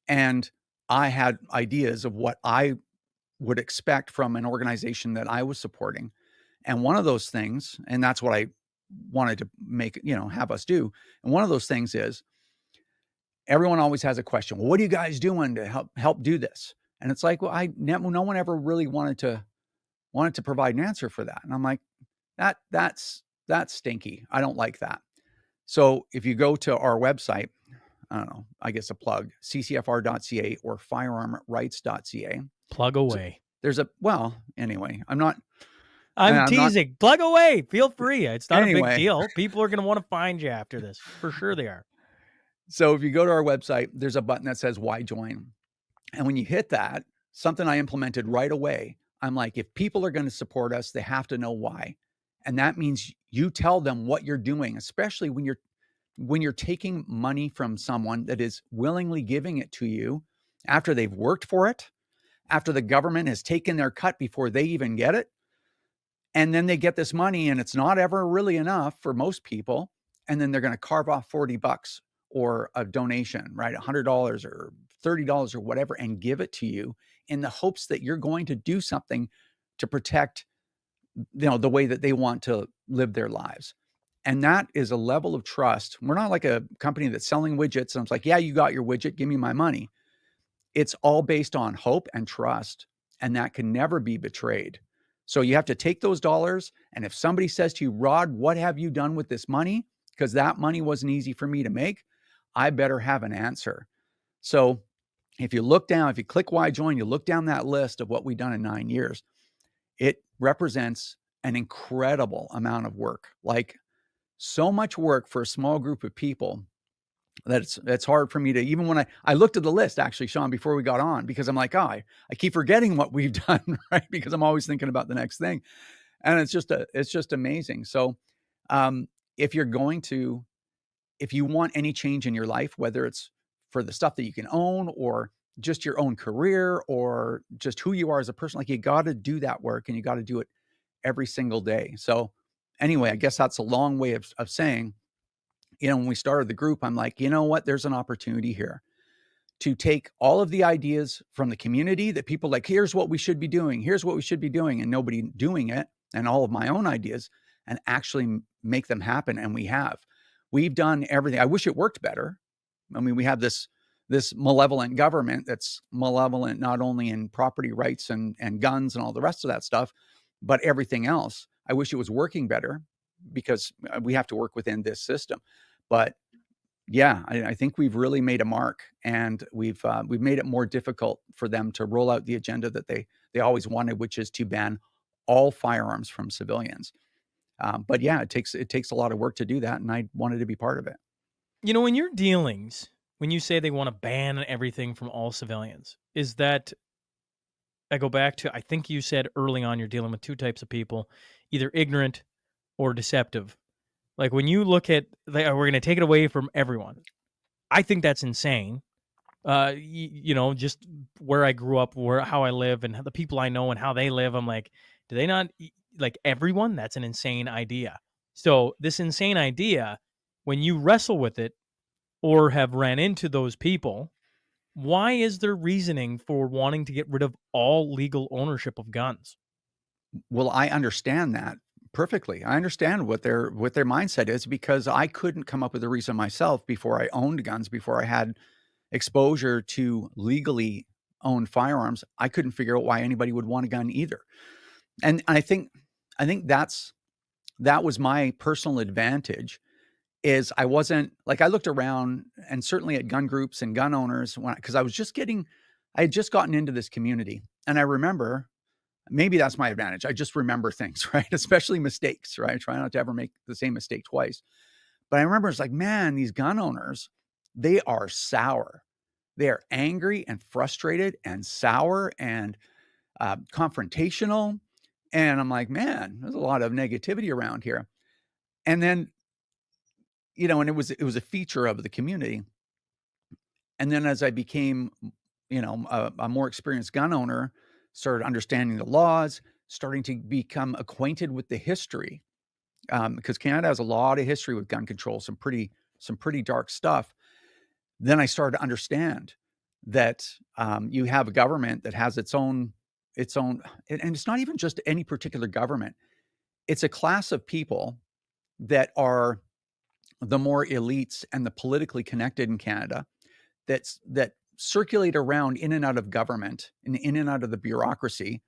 And I had ideas of what I would expect from an organization that I was supporting. And one of those things, and that's what I wanted to make, have us do. And one of those things is, everyone always has a question. Well, what are you guys doing to help do this? And it's like, well, no one ever really wanted to provide an answer for that. And I'm like, that's stinky. I don't like that. So if you go to our website, I don't know, I guess a plug, ccfr.ca or firearmrights.ca. Plug away. Anyway, I'm teasing. Plug away. Feel free. It's not a big Anyway. deal. People are going to want to find you after this. For sure they are. So if you go to our website, there's a button that says why join. And when you hit that, something I implemented right away, I'm like, if people are going to support us, they have to know why. And that means you tell them what you're doing, especially when you're taking money from someone that is willingly giving it to you after they've worked for it, after the government has taken their cut before they even get it. And then they get this money and it's not ever really enough for most people. And then they're going to carve off $40 or a donation, right? $100 or $30 or whatever, and give it to you in the hopes that you're going to do something to protect, the way that they want to live their lives. And that is a level of trust. We're not like a company that's selling widgets. And it's like, yeah, you got your widget, give me my money. It's all based on hope and trust, and that can never be betrayed. So you have to take those dollars. And if somebody says to you, Rod, what have you done with this money? Because that money wasn't easy for me to make. I better have an answer. So if you click why join, you look down that list of what we've done in 9 years, it represents an incredible amount of work, like so much work for a small group of people that it's hard for me to, even when I looked at the list, actually, Shaun, before we got on, because I'm like, I keep forgetting what we've done, right? Because I'm always thinking about the next thing. And it's just amazing. So if you want any change in your life, whether it's for the stuff that you can own or just your own career or just who you are as a person, like, you got to do that work and you got to do it every single day. So anyway, I guess that's a long way of saying, when we started the group, I'm like, you know what, there's an opportunity here to take all of the ideas from the community that people like, here's what we should be doing, and nobody doing it, and all of my own ideas, and actually make them happen. And we've done everything. I wish it worked better. I mean, we have this malevolent government that's malevolent not only in property rights and guns and all the rest of that stuff, but everything else. I wish it was working better, because we have to work within this system. But yeah, I think we've really made a mark, and we've made it more difficult for them to roll out the agenda that they always wanted, which is to ban all firearms from civilians. But yeah, it takes a lot of work to do that, and I wanted to be part of it. In your dealings, when you say they want to ban everything from all civilians, is that, I go back to, I think you said early on you're dealing with two types of people, either ignorant or deceptive. Like when you look at, like, we're going to take it away from everyone, I think that's insane. Just where I grew up, how I live, and the people I know and how they live. I'm like, do they not like everyone? That's an insane idea. So this insane idea, when you wrestle with it or have ran into those people, why is there reasoning for wanting to get rid of all legal ownership of guns? Well, I understand that perfectly. I understand what their mindset is because I couldn't come up with a reason myself before I owned guns, before I had exposure to legally owned firearms. I couldn't figure out why anybody would want a gun either. And I think that was my personal advantage is I wasn't like I looked around and certainly at gun groups and gun owners because I had just gotten into this community and I remember maybe that's my advantage. I just remember things, right? Especially mistakes, right? I try not to ever make the same mistake twice. But I remember it's like, man, these gun owners, they are sour. They are angry and frustrated and sour and confrontational. And I'm like, man, there's a lot of negativity around here. And then, and it was a feature of the community. And then as I became, a more experienced gun owner, started understanding the laws, starting to become acquainted with the history, because Canada has a lot of history with gun control, some pretty dark stuff. Then I started to understand that you have a government that has its own, and it's not even just any particular government. It's a class of people that are the more elites and the politically connected in Canada that circulate around in and out of government and in and out of the bureaucracy.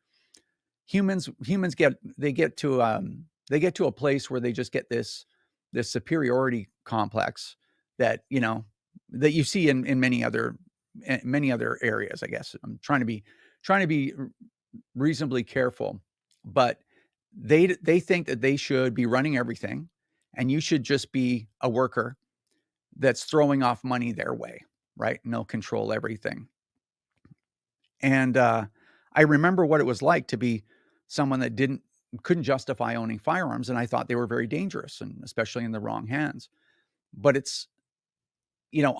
Humans get to a place where they just get this superiority complex that that you see in many other areas. I guess I'm trying to be reasonably careful, but they think that they should be running everything, and you should just be a worker that's throwing off money their way, right? And they'll control everything. And I remember what it was like to be someone that couldn't justify owning firearms, and I thought they were very dangerous, and especially in the wrong hands. But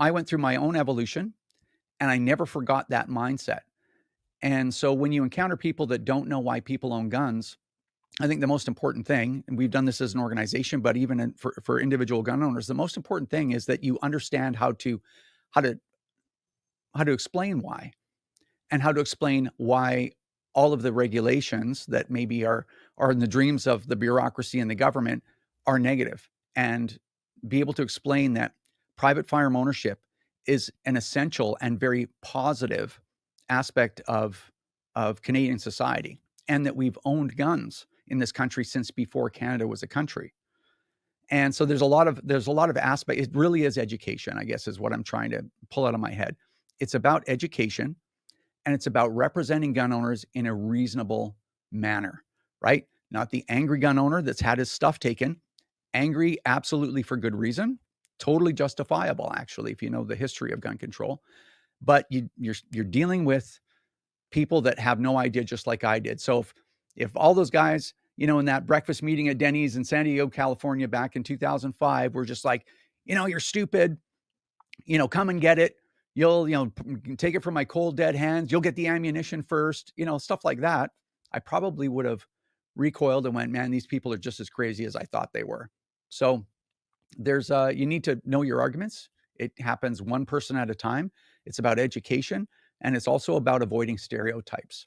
I went through my own evolution, and I never forgot that mindset. And so when you encounter people that don't know why people own guns, I think the most important thing, and we've done this as an organization, but even for individual gun owners, the most important thing is that you understand how to explain why, and how to explain why all of the regulations that maybe are in the dreams of the bureaucracy and the government are negative, and be able to explain that private firearm ownership is an essential and very positive aspect of Canadian society, and that we've owned guns in this country since before Canada was a country. And so there's a lot of aspect. It really is education, I guess, is what I'm trying to pull out of my head. It's about education, and it's about representing gun owners in a reasonable manner, right? Not the angry gun owner that's had his stuff taken, angry absolutely for good reason, totally justifiable, actually, if you know the history of gun control. But you're dealing with people that have no idea, just like I did. So if all those guys, in that breakfast meeting at Denny's in San Diego, California, back in 2005, were just like, you're stupid, come and get it. You'll, take it from my cold, dead hands. You'll get the ammunition first, stuff like that. I probably would have recoiled and went, man, these people are just as crazy as I thought they were. So you need to know your arguments. It happens one person at a time. It's about education, and it's also about avoiding stereotypes,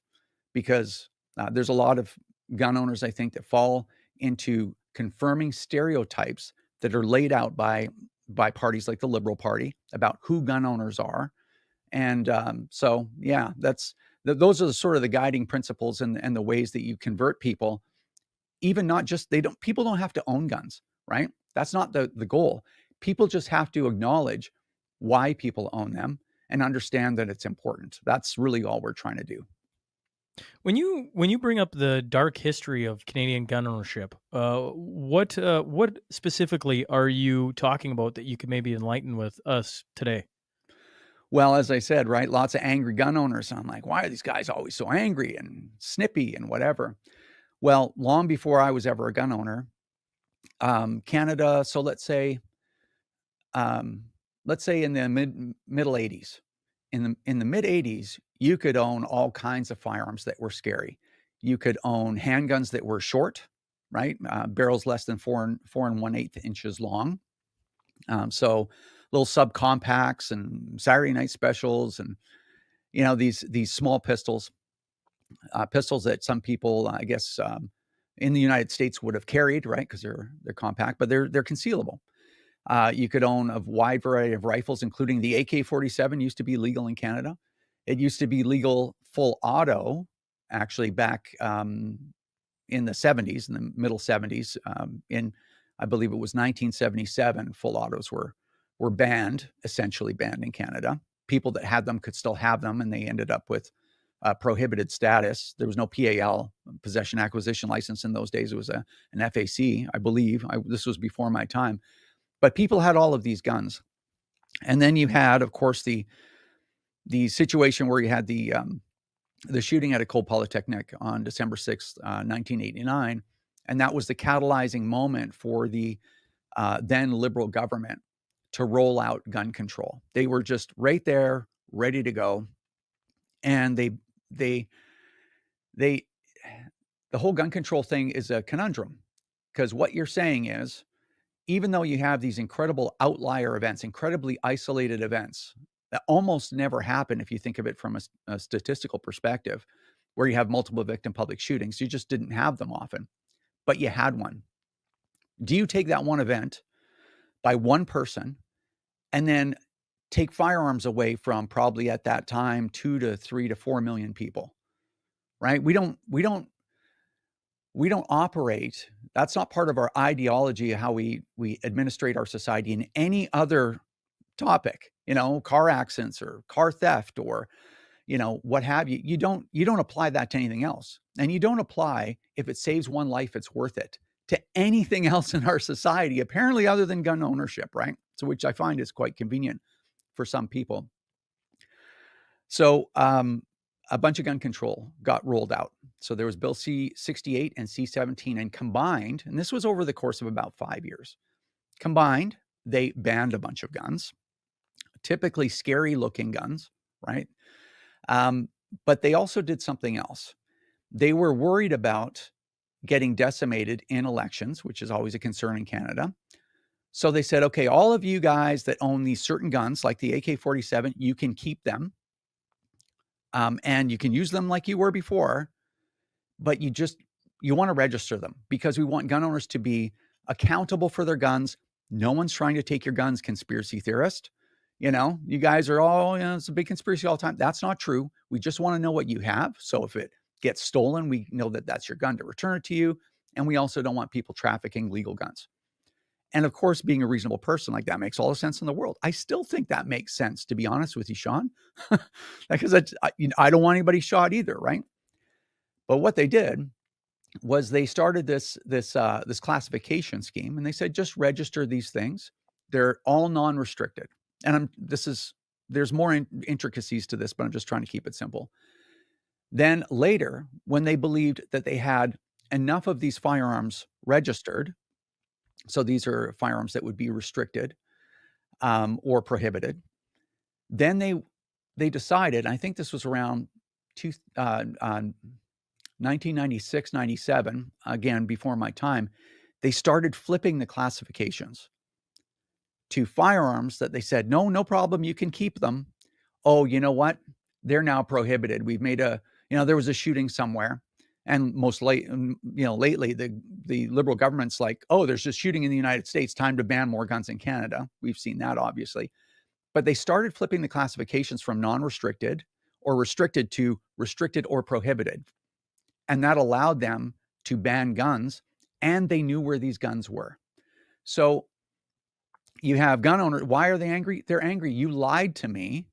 because there's a lot of gun owners, I think, that fall into confirming stereotypes that are laid out by parties like the Liberal Party about who gun owners are. And so, yeah, those are sort of the guiding principles and the ways that you convert people. Even not just people don't have to own guns, right? That's not the goal. People just have to acknowledge why people own them and understand that it's important. That's really all we're trying to do. When you bring up the dark history of Canadian gun ownership, what specifically are you talking about that you could maybe enlighten with us today? Well, as I said, right, lots of angry gun owners. I'm like, why are these guys always so angry and snippy and whatever? Well, long before I was ever a gun owner, Canada. So um, let's say in the middle '80s, in the mid '80s, you could own all kinds of firearms that were scary. You could own handguns that were short, right, barrels less than 4 and 1/8 inches long. So little subcompacts and Saturday night specials, and these small pistols, pistols that some people, I guess, in the United States would have carried, right? Because they're compact, but they're concealable. You could own a wide variety of rifles, including the AK-47 used to be legal in Canada. It used to be legal full auto, actually back in the '70s, in the middle '70s. In I believe it was 1977, full autos were banned, essentially banned in Canada. People that had them could still have them, and they ended up with prohibited status. There was no PAL, possession acquisition license, in those days. It was an FAC, I believe. This was before my time. But people had all of these guns. And then you had, of course, the situation where you had the shooting at École Polytechnique on December 6th, 1989. And that was the catalyzing moment for the then Liberal government to roll out gun control. They were just right there, ready to go. And they the whole gun control thing is a conundrum, because what you're saying is, even though you have these incredible outlier events, incredibly isolated events that almost never happen if you think of it from a statistical perspective, where you have multiple victim public shootings, you just didn't have them often, but you had one. Do you take that one event by one person and then take firearms away from, probably at that time, 2 to 3 to 4 million people, right? We don't operate. That's not part of our ideology of how we administrate our society in any other topic, car accidents or car theft, or what have you. You don't apply that to anything else, and you don't apply, if it saves one life, it's worth it, to anything else in our society, apparently, other than gun ownership, right? So, which I find is quite convenient for some people. So a bunch of gun control got rolled out. So there was Bill C-68 and C-17, and combined, and this was over the course of about 5 years, combined, they banned a bunch of guns, typically scary looking guns, right? But they also did something else. They were worried about getting decimated in elections, which is always a concern in Canada. So they said, okay, all of you guys that own these certain guns, like the AK-47, you can keep them. And you can use them like you were before, but you want to register them, because we want gun owners to be accountable for their guns. No one's trying to take your guns, conspiracy theorist. You guys are all, it's a big conspiracy all the time. That's not true. We just want to know what you have. So if it gets stolen, we know that that's your gun, to return it to you. And we also don't want people trafficking legal guns. And of course, being a reasonable person, like, that makes all the sense in the world. I still think that makes sense, to be honest with you, Shaun, because I don't want anybody shot either, right? But what they did was they started this classification scheme, and they said, just register these things. They're all non-restricted. And there's more intricacies to this, but I'm just trying to keep it simple. Then later, when they believed that they had enough of these firearms registered, so these are firearms that would be restricted or prohibited, then they decided, I think this was around 1996, 97, again, before my time, they started flipping the classifications to firearms that they said, no problem, you can keep them. Oh, you know what? They're now prohibited. We've made there was a shooting somewhere, and lately the Liberal government's like, oh, there's just shooting in the United States, time to ban more guns in Canada. We've seen that, obviously. But they started flipping the classifications from non-restricted or restricted to restricted or prohibited. And that allowed them to ban guns, and they knew where these guns were. So you have gun owners. Why are they angry? They're angry. You lied to me,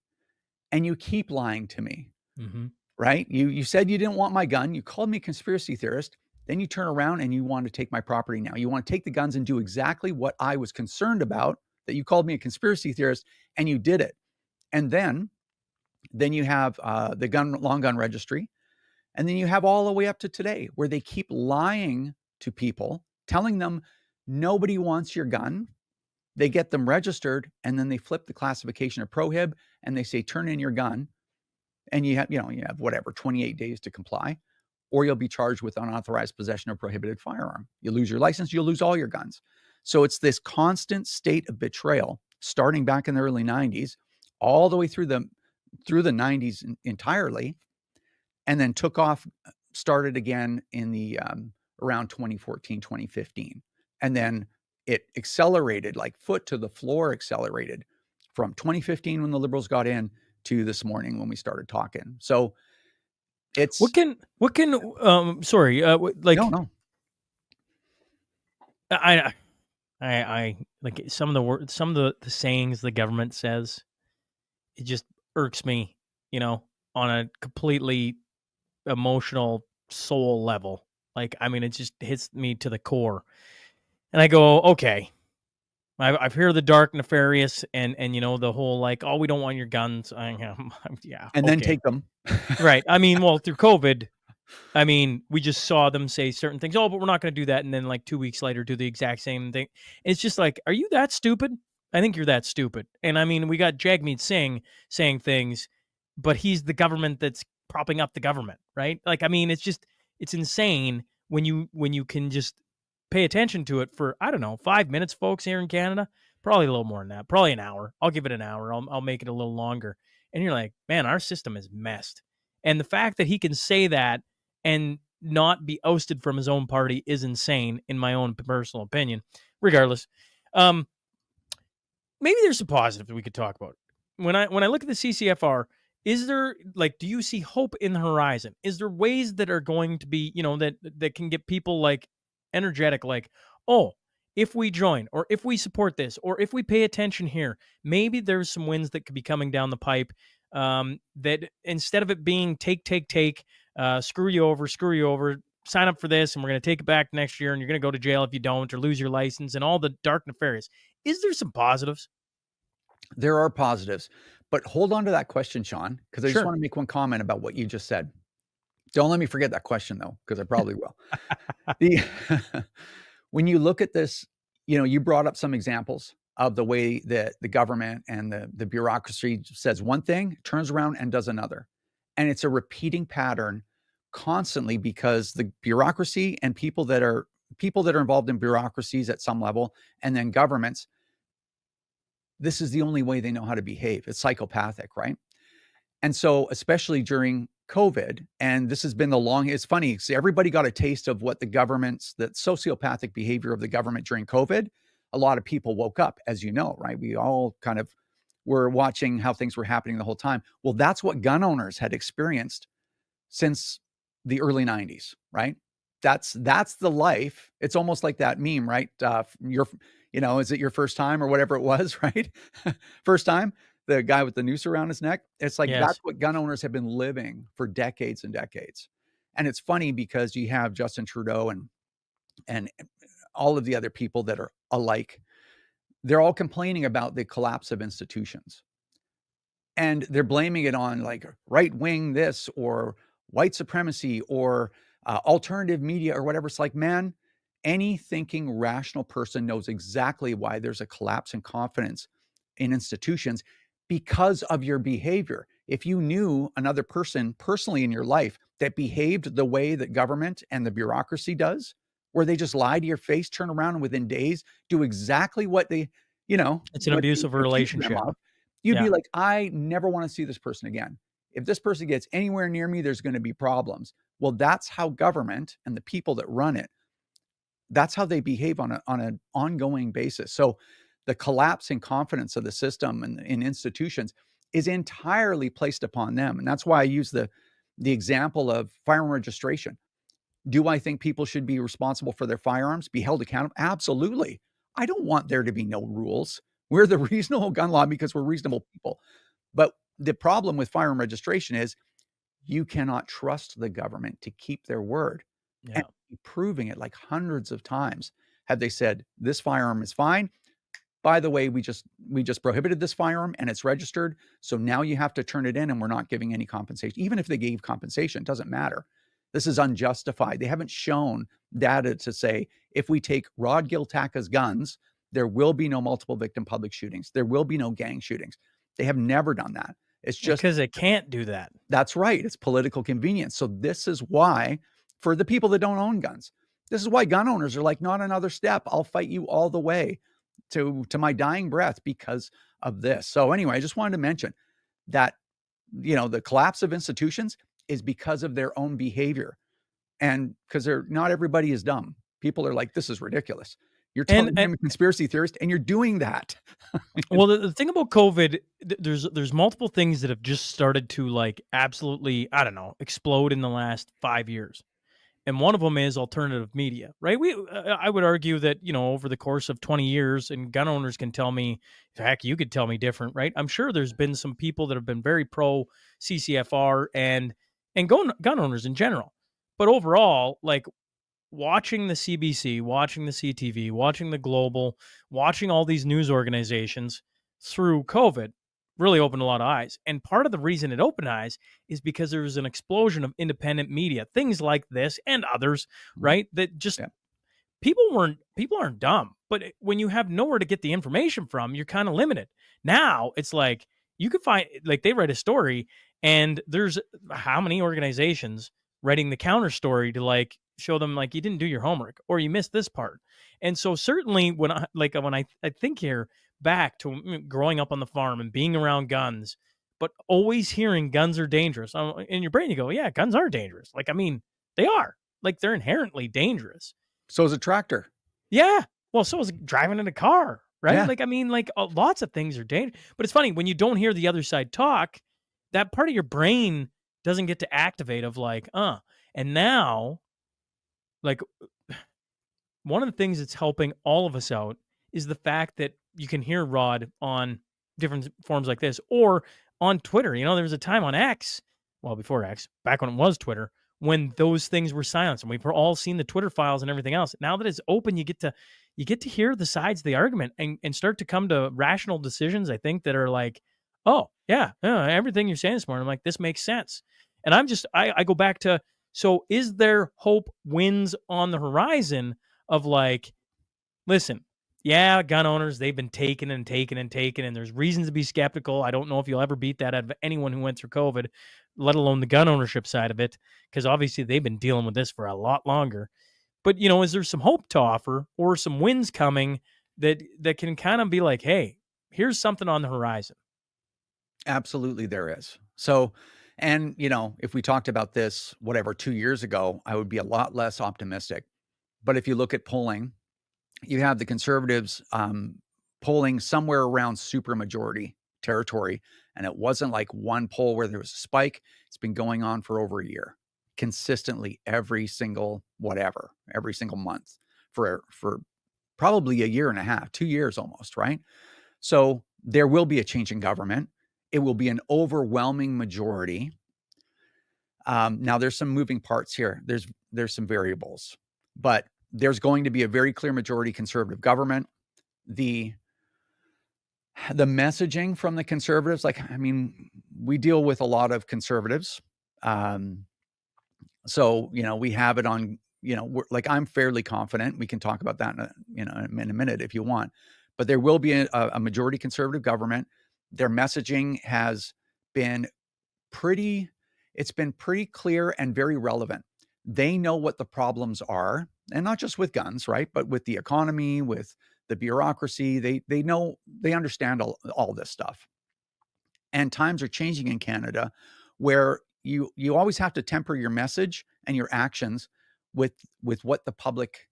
and you keep lying to me. Mm-hmm. right? You said you didn't want my gun. You called me a conspiracy theorist. Then you turn around and you want to take my property now. You want to take the guns and do exactly what I was concerned about, that you called me a conspiracy theorist, and you did it. And then you have the long gun registry. And then you have all the way up to today where they keep lying to people, telling them nobody wants your gun. They get them registered, and then they flip the classification of prohib, and they say, turn in your gun. And you have whatever, 28 days to comply, or you'll be charged with unauthorized possession of prohibited firearm. You lose your license, you'll lose all your guns. So it's this constant state of betrayal, starting back in the early 90s, all the way through the 90s entirely, and then took off, started again in the around 2014, 2015. And then it accelerated, like foot to the floor accelerated from 2015 when the Liberals got in to this morning when we started talking. So it's sorry, like, no. I like some of the words, some of the sayings the government says. It just irks me, on a completely emotional soul level. Like, I mean, it just hits me to the core. And I go, okay, I've heard the dark, nefarious, and the whole like, oh, we don't want your guns. Yeah, and then take them. Right. I mean, well, through COVID, I mean, we just saw them say certain things. Oh, but we're not going to do that, and then like 2 weeks later, do the exact same thing. It's just like, are you that stupid? I think you're that stupid. And I mean, we got Jagmeet Singh saying things, but he's the government that's propping up the government, right? Like, I mean, it's insane when you can just pay attention to it for, I don't know, 5 minutes, folks, here in Canada. Probably a little more than that. Probably an hour. I'll give it an hour. I'll make it a little longer. And you're like, man, our system is messed. And the fact that he can say that and not be ousted from his own party is insane, in my own personal opinion. Regardless, maybe there's some positive that we could talk about. When I look at the CCFR, is there, like, do you see hope in the horizon? Is there ways that are going to be, that can get people like energetic, like, oh, if we join, or if we support this, or if we pay attention here, maybe there's some wins that could be coming down the pipe, that instead of it being take, screw you over, sign up for this, and we're going to take it back next year, and you're going to go to jail if you don't, or lose your license, and all the dark nefarious. Is there some positives? There are positives, but hold on to that question, Shaun, because I Sure. just want to make one comment about what you just said. Don't let me forget that question, though, because I probably will. When you look at this, you brought up some examples of the way that the government and the bureaucracy says one thing, turns around and does another. And it's a repeating pattern constantly, because the bureaucracy and people that are involved in bureaucracies at some level, and then governments, this is the only way they know how to behave. It's psychopathic, right? And so, especially during COVID, and this has been it's funny, because everybody got a taste of what the sociopathic behavior of the government during COVID. A lot of people woke up, as you know, right? We all kind of were watching how things were happening the whole time. Well, that's what gun owners had experienced since the early 90s, right? That's the life. It's almost like that meme, right? Is it your first time or whatever it was, right? First time, the guy with the noose around his neck. It's like, Yes. That's what gun owners have been living for decades and decades. And it's funny because you have Justin Trudeau and all of the other people that are alike. They're all complaining about the collapse of institutions. And they're blaming it on like right wing this, or white supremacy, or alternative media, or whatever. It's like, man, any thinking rational person knows exactly why there's a collapse in confidence in institutions, because of your behavior. If you knew another person personally in your life that behaved the way that government and the bureaucracy does, where they just lie to your face, turn around, and within days do exactly what they, it's an abusive relationship. You'd be like, I never want to see this person again. If this person gets anywhere near me, there's going to be problems. Well, that's how government and the people that run it, that's how they behave on an ongoing basis. So the collapse in confidence of the system and in institutions is entirely placed upon them. And that's why I use the example of firearm registration. Do I think people should be responsible for their firearms, be held accountable? Absolutely. I don't want there to be no rules. We're the reasonable gun law because we're reasonable people. But the problem with firearm registration is you cannot trust the government to keep their word. And Yeah. proving it like hundreds of times. Have they said, this firearm is fine? By the way, we just prohibited this firearm and it's registered. So now you have to turn it in and we're not giving any compensation. Even if they gave compensation, it doesn't matter. This is unjustified. They haven't shown data to say, if we take Rod Giltaca's guns, there will be no multiple victim public shootings. There will be no gang shootings. They have never done that. It's just, Because they can't do that. that's right. It's political convenience. So this is why, for the people that don't own guns, this is why gun owners are like, not another step. I'll fight you all the way to my dying breath because of this. So anyway, I just wanted to mention that, the collapse of institutions is because of their own behavior. And because not everybody is dumb. People are like, this is ridiculous. You're telling me I'm a conspiracy theorist and you're doing that. Well, the thing about COVID, there's multiple things that have just started to like absolutely, I don't know, explode in the last 5 years. And one of them is alternative media, right? I would argue that, over the course of 20 years, and gun owners can tell me, heck, you could tell me different, right? I'm sure there's been some people that have been very pro CCFR and gun owners in general. But overall, like watching the CBC, watching the CTV, watching the Global, watching all these news organizations through COVID really opened a lot of eyes. And part of the reason it opened eyes is because there was an explosion of independent media, things like this and others, right? That just people aren't dumb, but when you have nowhere to get the information from, you're kind of limited. Now it's like you can find, like, they write a story and there's how many organizations writing the counter story to like show them like you didn't do your homework or you missed this part. And so certainly when I think here back to growing up on the farm and being around guns, but always hearing guns are dangerous. In your brain, you go, yeah, guns are dangerous. Like, I mean, they are. Like, they're inherently dangerous. So is a tractor. Yeah. Well, so is driving in a car, right? Yeah. Like, I mean, like lots of things are dangerous. But it's funny, when you don't hear the other side talk, that part of your brain doesn't get to activate of like, and now, like, one of the things that's helping all of us out is the fact that you can hear Rod on different forums like this or on Twitter. There was a time on X, well, before X, back when it was Twitter, when those things were silenced, and we've all seen the Twitter files and everything else. Now that it's open, you get to hear the sides of the argument and start to come to rational decisions, I think, that are like, oh, yeah, everything you're saying this morning, I'm like, this makes sense. And I go back to, so is there hope wins on the horizon of like, listen, yeah, gun owners, they've been taken and taken and taken, and there's reasons to be skeptical. I don't know if you'll ever beat that out of anyone who went through COVID, let alone the gun ownership side of it, because obviously they've been dealing with this for a lot longer. But, is there some hope to offer or some wins coming that can kind of be like, hey, here's something on the horizon? Absolutely there is. So, and, if we talked about this, 2 years ago, I would be a lot less optimistic. But if you look at polling, you have the Conservatives polling somewhere around supermajority territory. And it wasn't like one poll where there was a spike. It's been going on for over a year, consistently every single month for probably a year and a half, 2 years almost, right? So there will be a change in government. It will be an overwhelming majority. Now there's some moving parts here. There's some variables, but there's going to be a very clear majority Conservative government. The messaging from the Conservatives, we deal with a lot of Conservatives. So, we have it on, I'm fairly confident. We can talk about that in a minute if you want, but there will be a majority Conservative government. Their messaging has been pretty clear and very relevant. They know what the problems are, and not just with guns, right? But with the economy, with the bureaucracy, they understand all this stuff. And times are changing in Canada where you always have to temper your message and your actions with what the public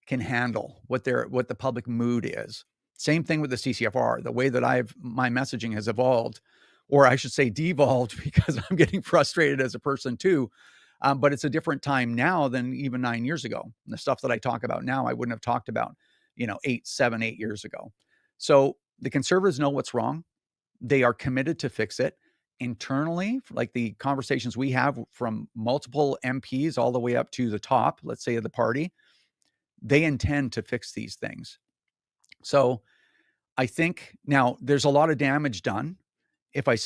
can handle, what the public mood is. Same thing with the CCFR. The way that my messaging has evolved, or I should say devolved, because I'm getting frustrated as a person too. But it's a different time now than even 9 years ago. And the stuff that I talk about now, I wouldn't have talked about, 8 years ago. So the Conservatives know what's wrong. They are committed to fix it. internally, like the conversations we have from multiple MPs all the way up to the top, let's say, of the party, they intend to fix these things. So I think now there's a lot of damage done. If I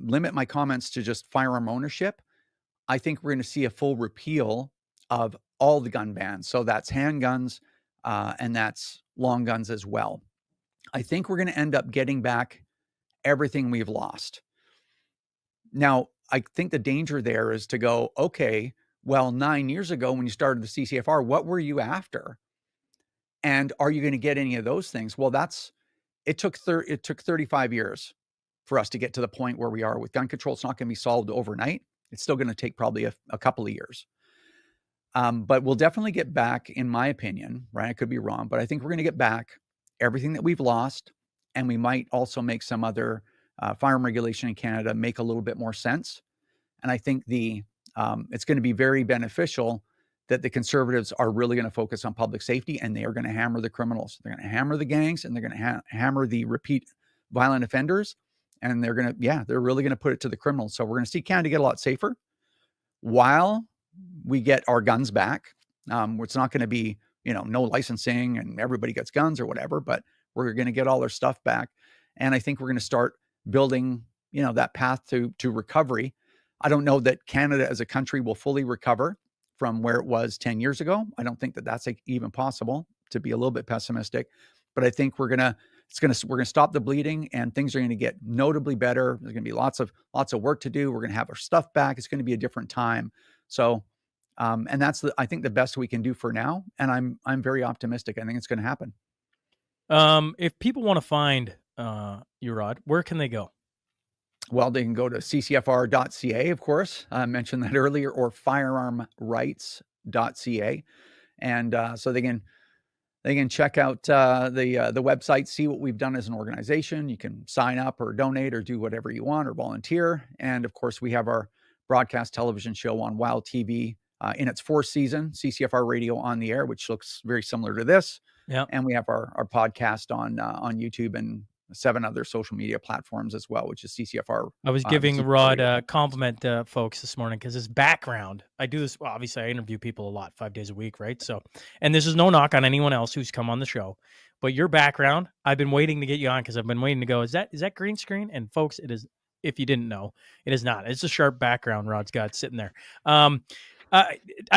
limit my comments to just firearm ownership, I think we're going to see a full repeal of all the gun bans. So that's handguns and that's long guns as well. I think we're going to end up getting back everything we've lost. Now, I think the danger there is to go, okay, well, 9 years ago when you started the CCFR, what were you after? And are you going to get any of those things? Well, it took 35 years for us to get to the point where we are with gun control. It's not going to be solved overnight. It's still going to take probably a couple of years. But we'll definitely get back, in my opinion, right? I could be wrong, but I think we're going to get back everything that we've lost. And we might also make some other firearm regulation in Canada make a little bit more sense. And I think it's going to be very beneficial that the Conservatives are really going to focus on public safety, and they are going to hammer the criminals. They're going to hammer the gangs, and they're going to hammer the repeat violent offenders. And they're really going to put it to the criminals. So we're going to see Canada get a lot safer while we get our guns back. It's not going to be, no licensing and everybody gets guns or whatever, but we're going to get all our stuff back. And I think we're going to start building, that path to recovery. I don't know that Canada as a country will fully recover from where it was 10 years ago. I don't think that that's even possible, to be a little bit pessimistic, but I think we're going to stop the bleeding, and things are going to get notably better. There's going to be lots of work to do. We're going to have our stuff back. It's going to be a different time. So, and that's I think the best we can do for now. And I'm very optimistic. I think it's going to happen. If people want to find you, Rod, where can they go? Well, they can go to ccfr.ca, of course. I mentioned that earlier, or firearmrights.ca. And so they can check out the website, see what we've done as an organization. You can sign up or donate or do whatever you want or volunteer. And of course, we have our broadcast television show on Wild TV in its 4th season, CCFR Radio on the Air, which looks very similar to this. Yeah. And we have our podcast on YouTube and 7 other social media platforms as well, which is CCFR. I was giving Rod a compliment, folks, this morning, because his background, I do this, well, obviously I interview people a lot, 5 days a week, right? So, and this is no knock on anyone else who's come on the show, but your background, I've been waiting to get you on because I've been waiting to go, is that green screen? And folks, it is, if you didn't know, it is not. It's a sharp background Rod's got sitting there. I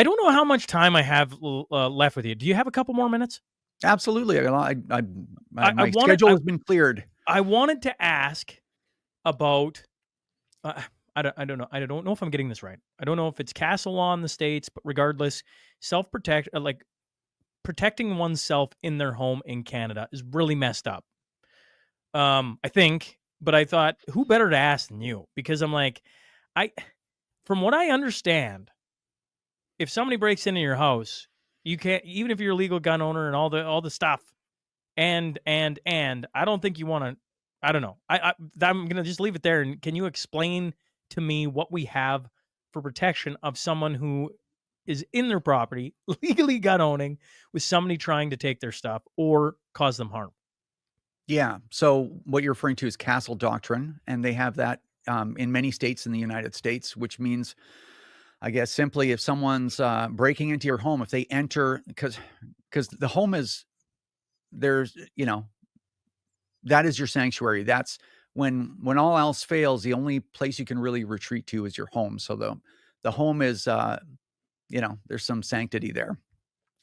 don't know how much time I have left with you. Do you have a couple more minutes? Absolutely. My schedule has been cleared. I wanted to ask about, I don't know. I don't know if I'm getting this right. I don't know if it's castle law in the States, but regardless, protecting oneself in their home in Canada is really messed up. I think, but I thought, who better to ask than you? Because I'm like, from what I understand, if somebody breaks into your house, you can't, even if you're a legal gun owner and all the stuff, and I don't think you want to, I don't know. I'm going to just leave it there. And can you explain to me what we have for protection of someone who is in their property, legally gun owning, with somebody trying to take their stuff or cause them harm? Yeah. So what you're referring to is castle doctrine, and they have that in many states in the United States, which means, I guess, simply if someone's breaking into your home, if they enter, because the home is, there's, that is your sanctuary. That's when all else fails, the only place you can really retreat to is your home. So the home is, there's some sanctity there.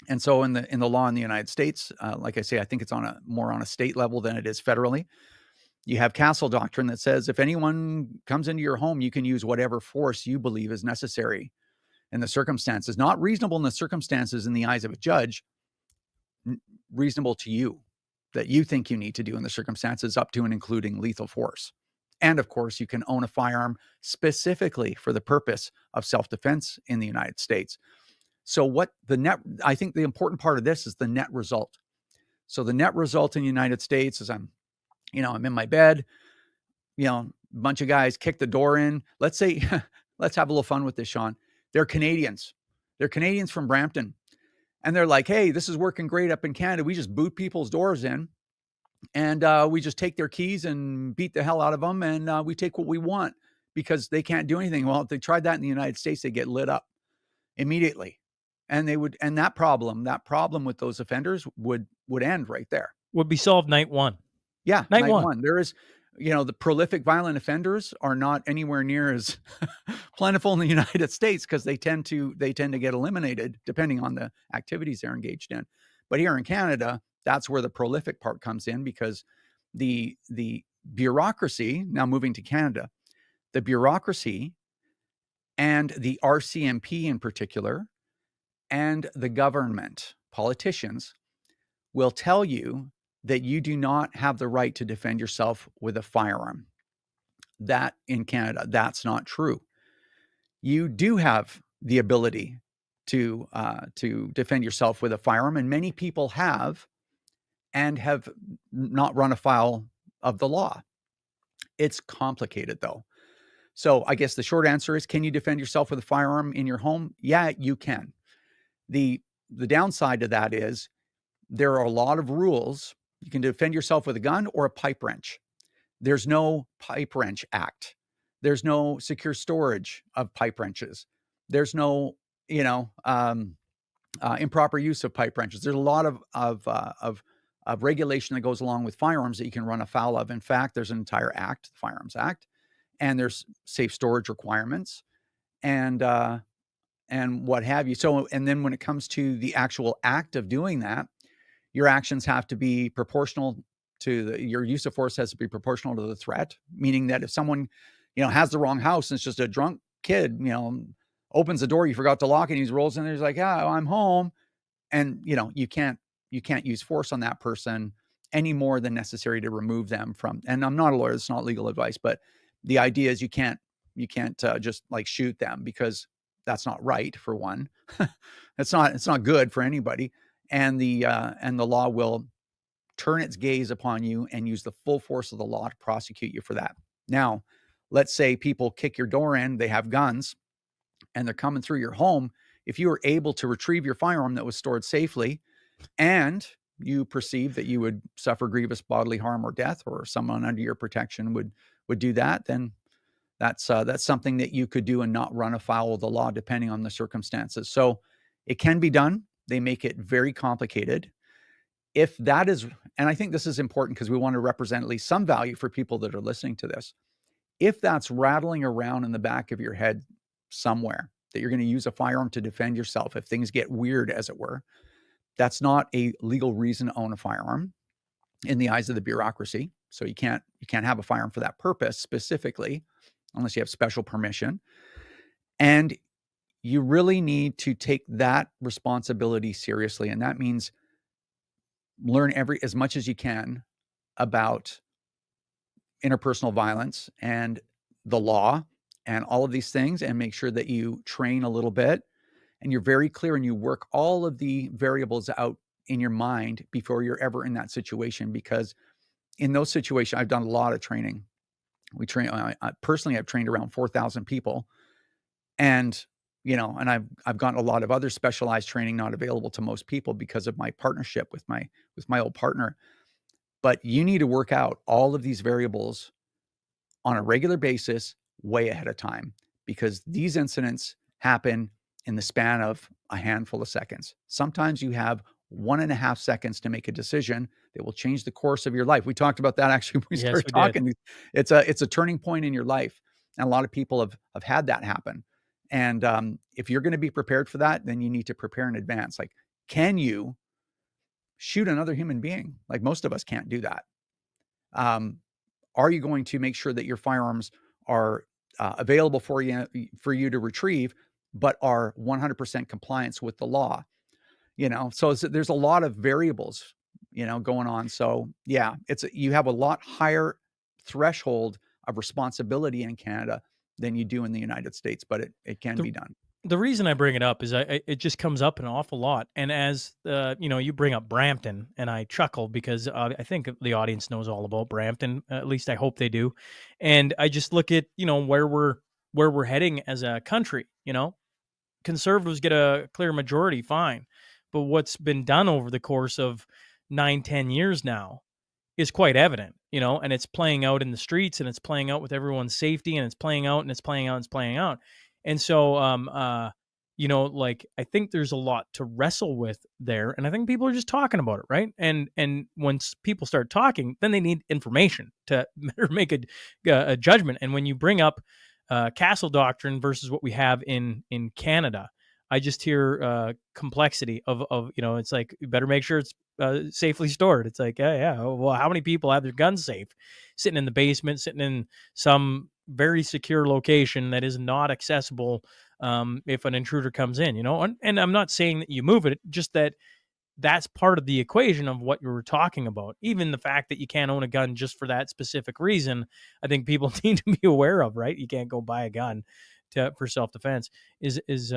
And so in the law in the United States, like I say, I think it's more on a state level than it is federally. You have castle doctrine that says if anyone comes into your home, you can use whatever force you believe is necessary in the circumstances, not reasonable in the circumstances in the eyes of a judge, reasonable to you, that you think you need to do in the circumstances, up to and including lethal force. And of course, you can own a firearm specifically for the purpose of self-defense in the United States. So I think the important part of this is the net result. So the net result in the United States is I'm in my bed, a bunch of guys kick the door in. Let's say, let's have a little fun with this, Shaun. They're Canadians. They're Canadians from Brampton. And they're like, hey, this is working great up in Canada. We just boot people's doors in And we just take their keys and beat the hell out of them, and we take what we want because they can't do anything. Well, if they tried that in the United States, they get lit up immediately, and that problem with those offenders would end right there. Would be solved night one. Yeah, Night night one. one. There is, the prolific violent offenders are not anywhere near as plentiful in the United States because they tend to get eliminated depending on the activities they're engaged in. But here in Canada, that's where the prolific part comes in because the bureaucracy, now moving to Canada, the bureaucracy and the RCMP in particular, and the government, politicians, will tell you that you do not have the right to defend yourself with a firearm. That in Canada, that's not true. You do have the ability to defend yourself with a firearm, and many people have not run afoul of the law. It's complicated though. So I guess the short answer is, can you defend yourself with a firearm in your home? Yeah, you can. The downside to that is there are a lot of rules. You can defend yourself with a gun or a pipe wrench. There's no pipe wrench act. There's no secure storage of pipe wrenches. There's no, improper use of pipe wrenches. There's a lot of regulation that goes along with firearms that you can run afoul of. In fact, there's an entire act, the Firearms Act, and there's safe storage requirements and what have you. So, and then when it comes to the actual act of doing that, your actions have to be proportional to your use of force has to be proportional to the threat, meaning that if someone, has the wrong house and it's just a drunk kid, opens the door, you forgot to lock it, and he rolls in there, he's like, yeah, I'm home. And, you can't use force on that person any more than necessary to remove them from, and I'm not a lawyer, it's not legal advice, but the idea is you can't just like shoot them because that's not right for one. It's not good for anybody. And the law will turn its gaze upon you and use the full force of the law to prosecute you for that. Now, let's say people kick your door in, they have guns, and they're coming through your home. If you were able to retrieve your firearm that was stored safely, and you perceive that you would suffer grievous bodily harm or death, or someone under your protection would do that, then that's something that you could do and not run afoul of the law, depending on the circumstances. So it can be done. They make it very complicated. If that is, and I think this is important because we want to represent at least some value for people that are listening to this. If that's rattling around in the back of your head somewhere, that you're going to use a firearm to defend yourself if things get weird, as it were, that's not a legal reason to own a firearm in the eyes of the bureaucracy. So you can't have a firearm for that purpose specifically, unless you have special permission. And you really need to take that responsibility seriously. And that means learn as much as you can about interpersonal violence and the law and all of these things, and make sure that you train a little bit and you're very clear and you work all of the variables out in your mind before you're ever in that situation. Because in those situations, I've done a lot of training. Personally, I've trained around 4,000 people, and I've gotten a lot of other specialized training not available to most people because of my partnership with my old partner. But you need to work out all of these variables on a regular basis, way ahead of time, because these incidents happen in the span of a handful of seconds. Sometimes you have 1.5 seconds to make a decision that will change the course of your life. We talked about that actually when we started talking. Did. It's a turning point in your life, and a lot of people have had that happen. And if you're going to be prepared for that, then you need to prepare in advance. Like, can you shoot another human being? Like, most of us can't do that. Are you going to make sure that your firearms are available for you to retrieve, but are 100% compliance with the law? So there's a lot of variables, going on. So yeah, you have a lot higher threshold of responsibility in Canada than you do in the United States, but it can be done. The reason I bring it up is it just comes up an awful lot. And as you bring up Brampton, and I chuckle because I think the audience knows all about Brampton. At least I hope they do. And I just look at where we're heading as a country. Conservatives get a clear majority, fine, but what's been done over the course of 9-10 years now is quite evident, and it's playing out in the streets, and it's playing out with everyone's safety, and it's playing out, and it's playing out, and it's playing out. And so, like, I think there's a lot to wrestle with there, and I think people are just talking about it, right? And once people start talking, then they need information to make a judgment. And when you bring up castle doctrine versus what we have in Canada, I just hear complexity of it's like, you better make sure it's safely stored. It's like, yeah, well, how many people have their guns safe, sitting in the basement, sitting in some very secure location that is not accessible if an intruder comes in, and I'm not saying that you move it, just that that's part of the equation of what you were talking about. Even the fact that you can't own a gun just for that specific reason, I think people need to be aware of, right? You can't go buy a gun for self-defense is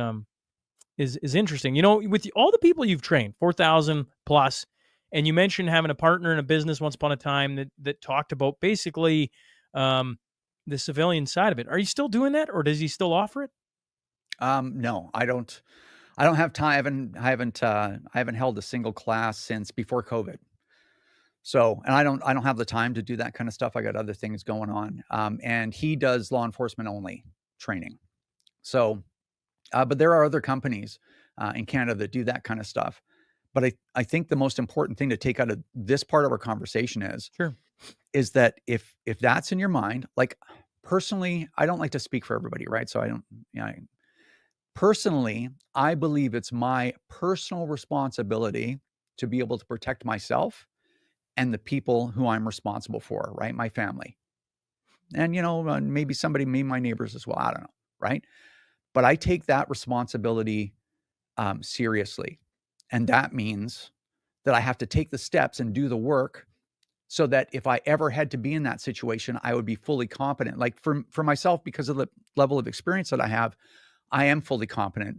interesting. With all the people you've trained, 4,000 plus, and you mentioned having a partner in a business once upon a time that talked about basically the civilian side of it. Are you still doing that, or does he still offer it? No, I don't. I don't have time. I haven't held a single class since before COVID. So, and I don't have the time to do that kind of stuff. I got other things going on. And he does law enforcement only training. So, but there are other companies in Canada that do that kind of stuff. But I think the most important thing to take out of this part of our conversation is that if that's in your mind, like, personally, I don't like to speak for everybody, right? So I don't, personally, I believe it's my personal responsibility to be able to protect myself and the people who I'm responsible for, right? My family. And, maybe maybe my neighbors as well. I don't know, right? But I take that responsibility seriously. And that means that I have to take the steps and do the work so that if I ever had to be in that situation, I would be fully competent. Like for myself, because of the level of experience that I have, I am fully competent,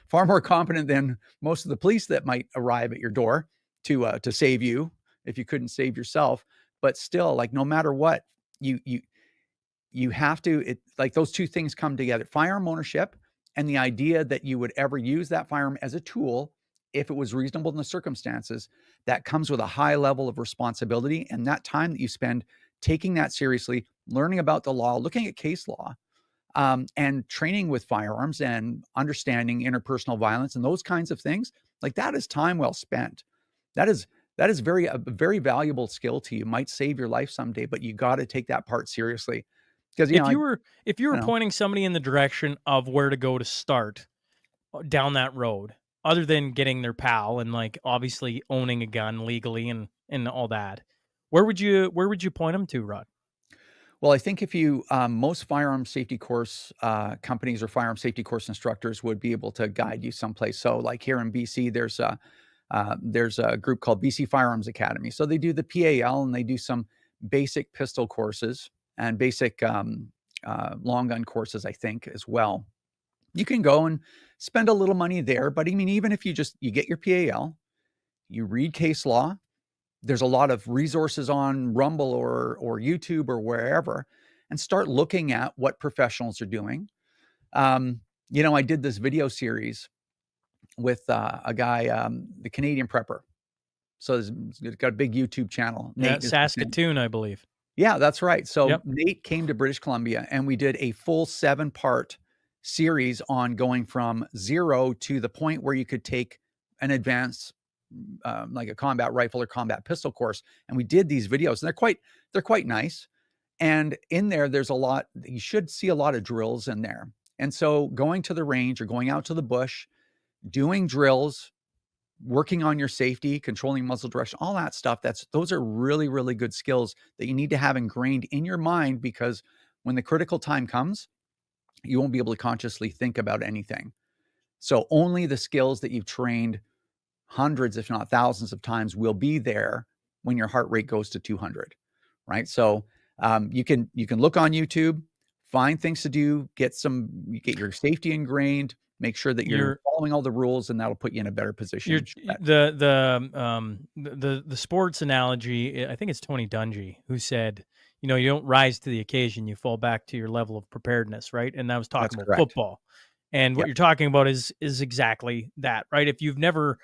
far more competent than most of the police that might arrive at your door to save you if you couldn't save yourself. But still, like, no matter what, you have to, like, those two things come together: firearm ownership and the idea that you would ever use that firearm as a tool if it was reasonable in the circumstances. That comes with a high level of responsibility, and that time that you spend taking that seriously, learning about the law, looking at case law, and training with firearms and understanding interpersonal violence and those kinds of things, like, that is time well spent. That is a very valuable skill to you. Might save your life someday, but you got to take that part seriously. Because if you were pointing somebody in the direction of where to go to start down that road, other than getting their PAL and, like, obviously owning a gun legally and all that, where would you point them to, Rod? Well, I think if you, most firearm safety course companies or firearm safety course instructors would be able to guide you someplace. So, like, here in BC, there's a group called BC Firearms Academy. So they do the PAL, and they do some basic pistol courses and basic long gun courses, I think, as well. You can go and spend a little money there, but I mean, even if you get your PAL, you read case law. There's a lot of resources on Rumble or YouTube or wherever, and start looking at what professionals are doing. I did this video series with a guy, the Canadian Prepper. So he's got a big YouTube channel. Nate, Saskatoon, I believe. Yeah, that's right. So Yep. Nate came to British Columbia, and we did a full 7-part series on going from zero to the point where you could take an advanced, like a combat rifle or combat pistol course. And we did these videos, and they're quite nice. And in there, you should see a lot of drills in there. And so going to the range or going out to the bush, doing drills, working on your safety, controlling muzzle direction, all that stuff, those are really, really good skills that you need to have ingrained in your mind, because when the critical time comes, you won't be able to consciously think about anything. So only the skills that you've trained hundreds, if not thousands of times, will be there when your heart rate goes to 200, right? So you can look on YouTube, find things to do, get your safety ingrained, make sure that you're following all the rules, and that'll put you in a better position. The sports analogy, I think it's Tony Dungy who said, you don't rise to the occasion, you fall back to your level of preparedness, right? And that was talking about football. And what you're talking about is exactly that, right? If you've never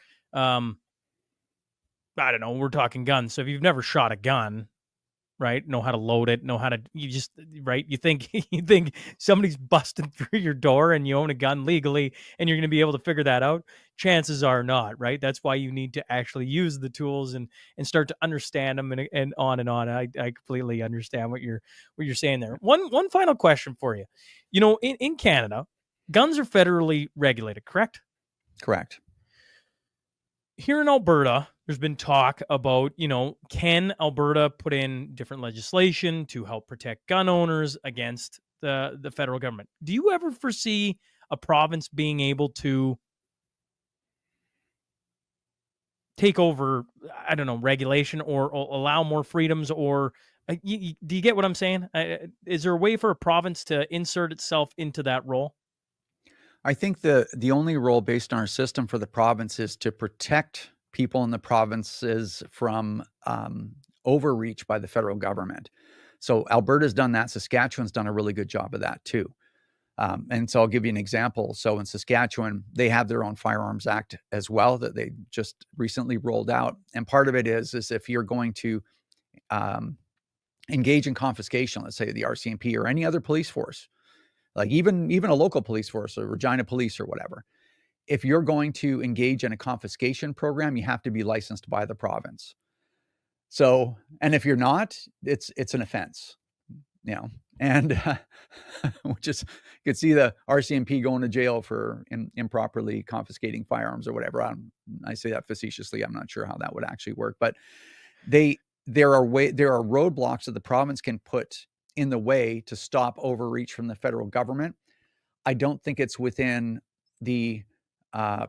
I don't know, we're talking guns. So if you've never shot a gun, right, know how to load it, right, you think you think somebody's busting through your door and you own a gun legally and you're going to be able to figure that out. Chances are not, right? That's why you need to actually use the tools and start to understand them, and on and on. I completely understand what you're saying there. One final question for you. In Canada, guns are federally regulated, correct? Correct. Here in Alberta, there's been talk about, can Alberta put in different legislation to help protect gun owners against the federal government? Do you ever foresee a province being able to take over, I don't know, regulation, or allow more freedoms? Or do you get what I'm saying? Is there a way for a province to insert itself into that role? I think the only role based on our system for the province is to protect people in the provinces from overreach by the federal government. So Alberta's done that. Saskatchewan's done a really good job of that too. And so I'll give you an example. So in Saskatchewan, they have their own Firearms Act as well that they just recently rolled out. And part of it is if you're going to engage in confiscation, let's say the RCMP or any other police force, like even a local police force or Regina Police or whatever, if you're going to engage in a confiscation program, you have to be licensed by the province. So, and if you're not, it's an offense, and which is, you could see the RCMP going to jail for improperly confiscating firearms or whatever. I say that facetiously. I'm not sure how that would actually work, but there are roadblocks that the province can put in the way to stop overreach from the federal government. I don't think it's within the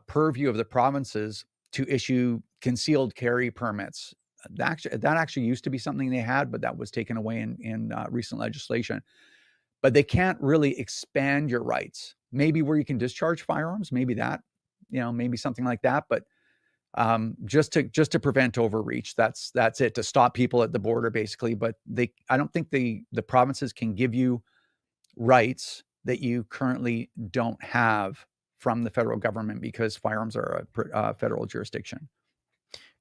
purview of the provinces to issue concealed carry permits. That actually used to be something they had, but that was taken away in recent legislation. But they can't really expand your rights. Maybe where you can discharge firearms, maybe that, maybe something like that. But just to prevent overreach, that's it, to stop people at the border basically. But I don't think the provinces can give you rights that you currently don't have from the federal government because firearms are a federal jurisdiction.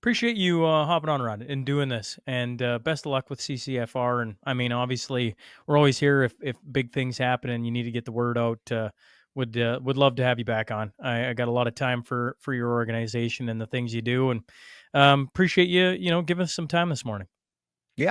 Appreciate you hopping on, Rod, and doing this, and best of luck with CCFR. And I mean, obviously, we're always here if big things happen and you need to get the word out. Would love to have you back on. I got a lot of time for your organization and the things you do, and appreciate you giving us some time this morning.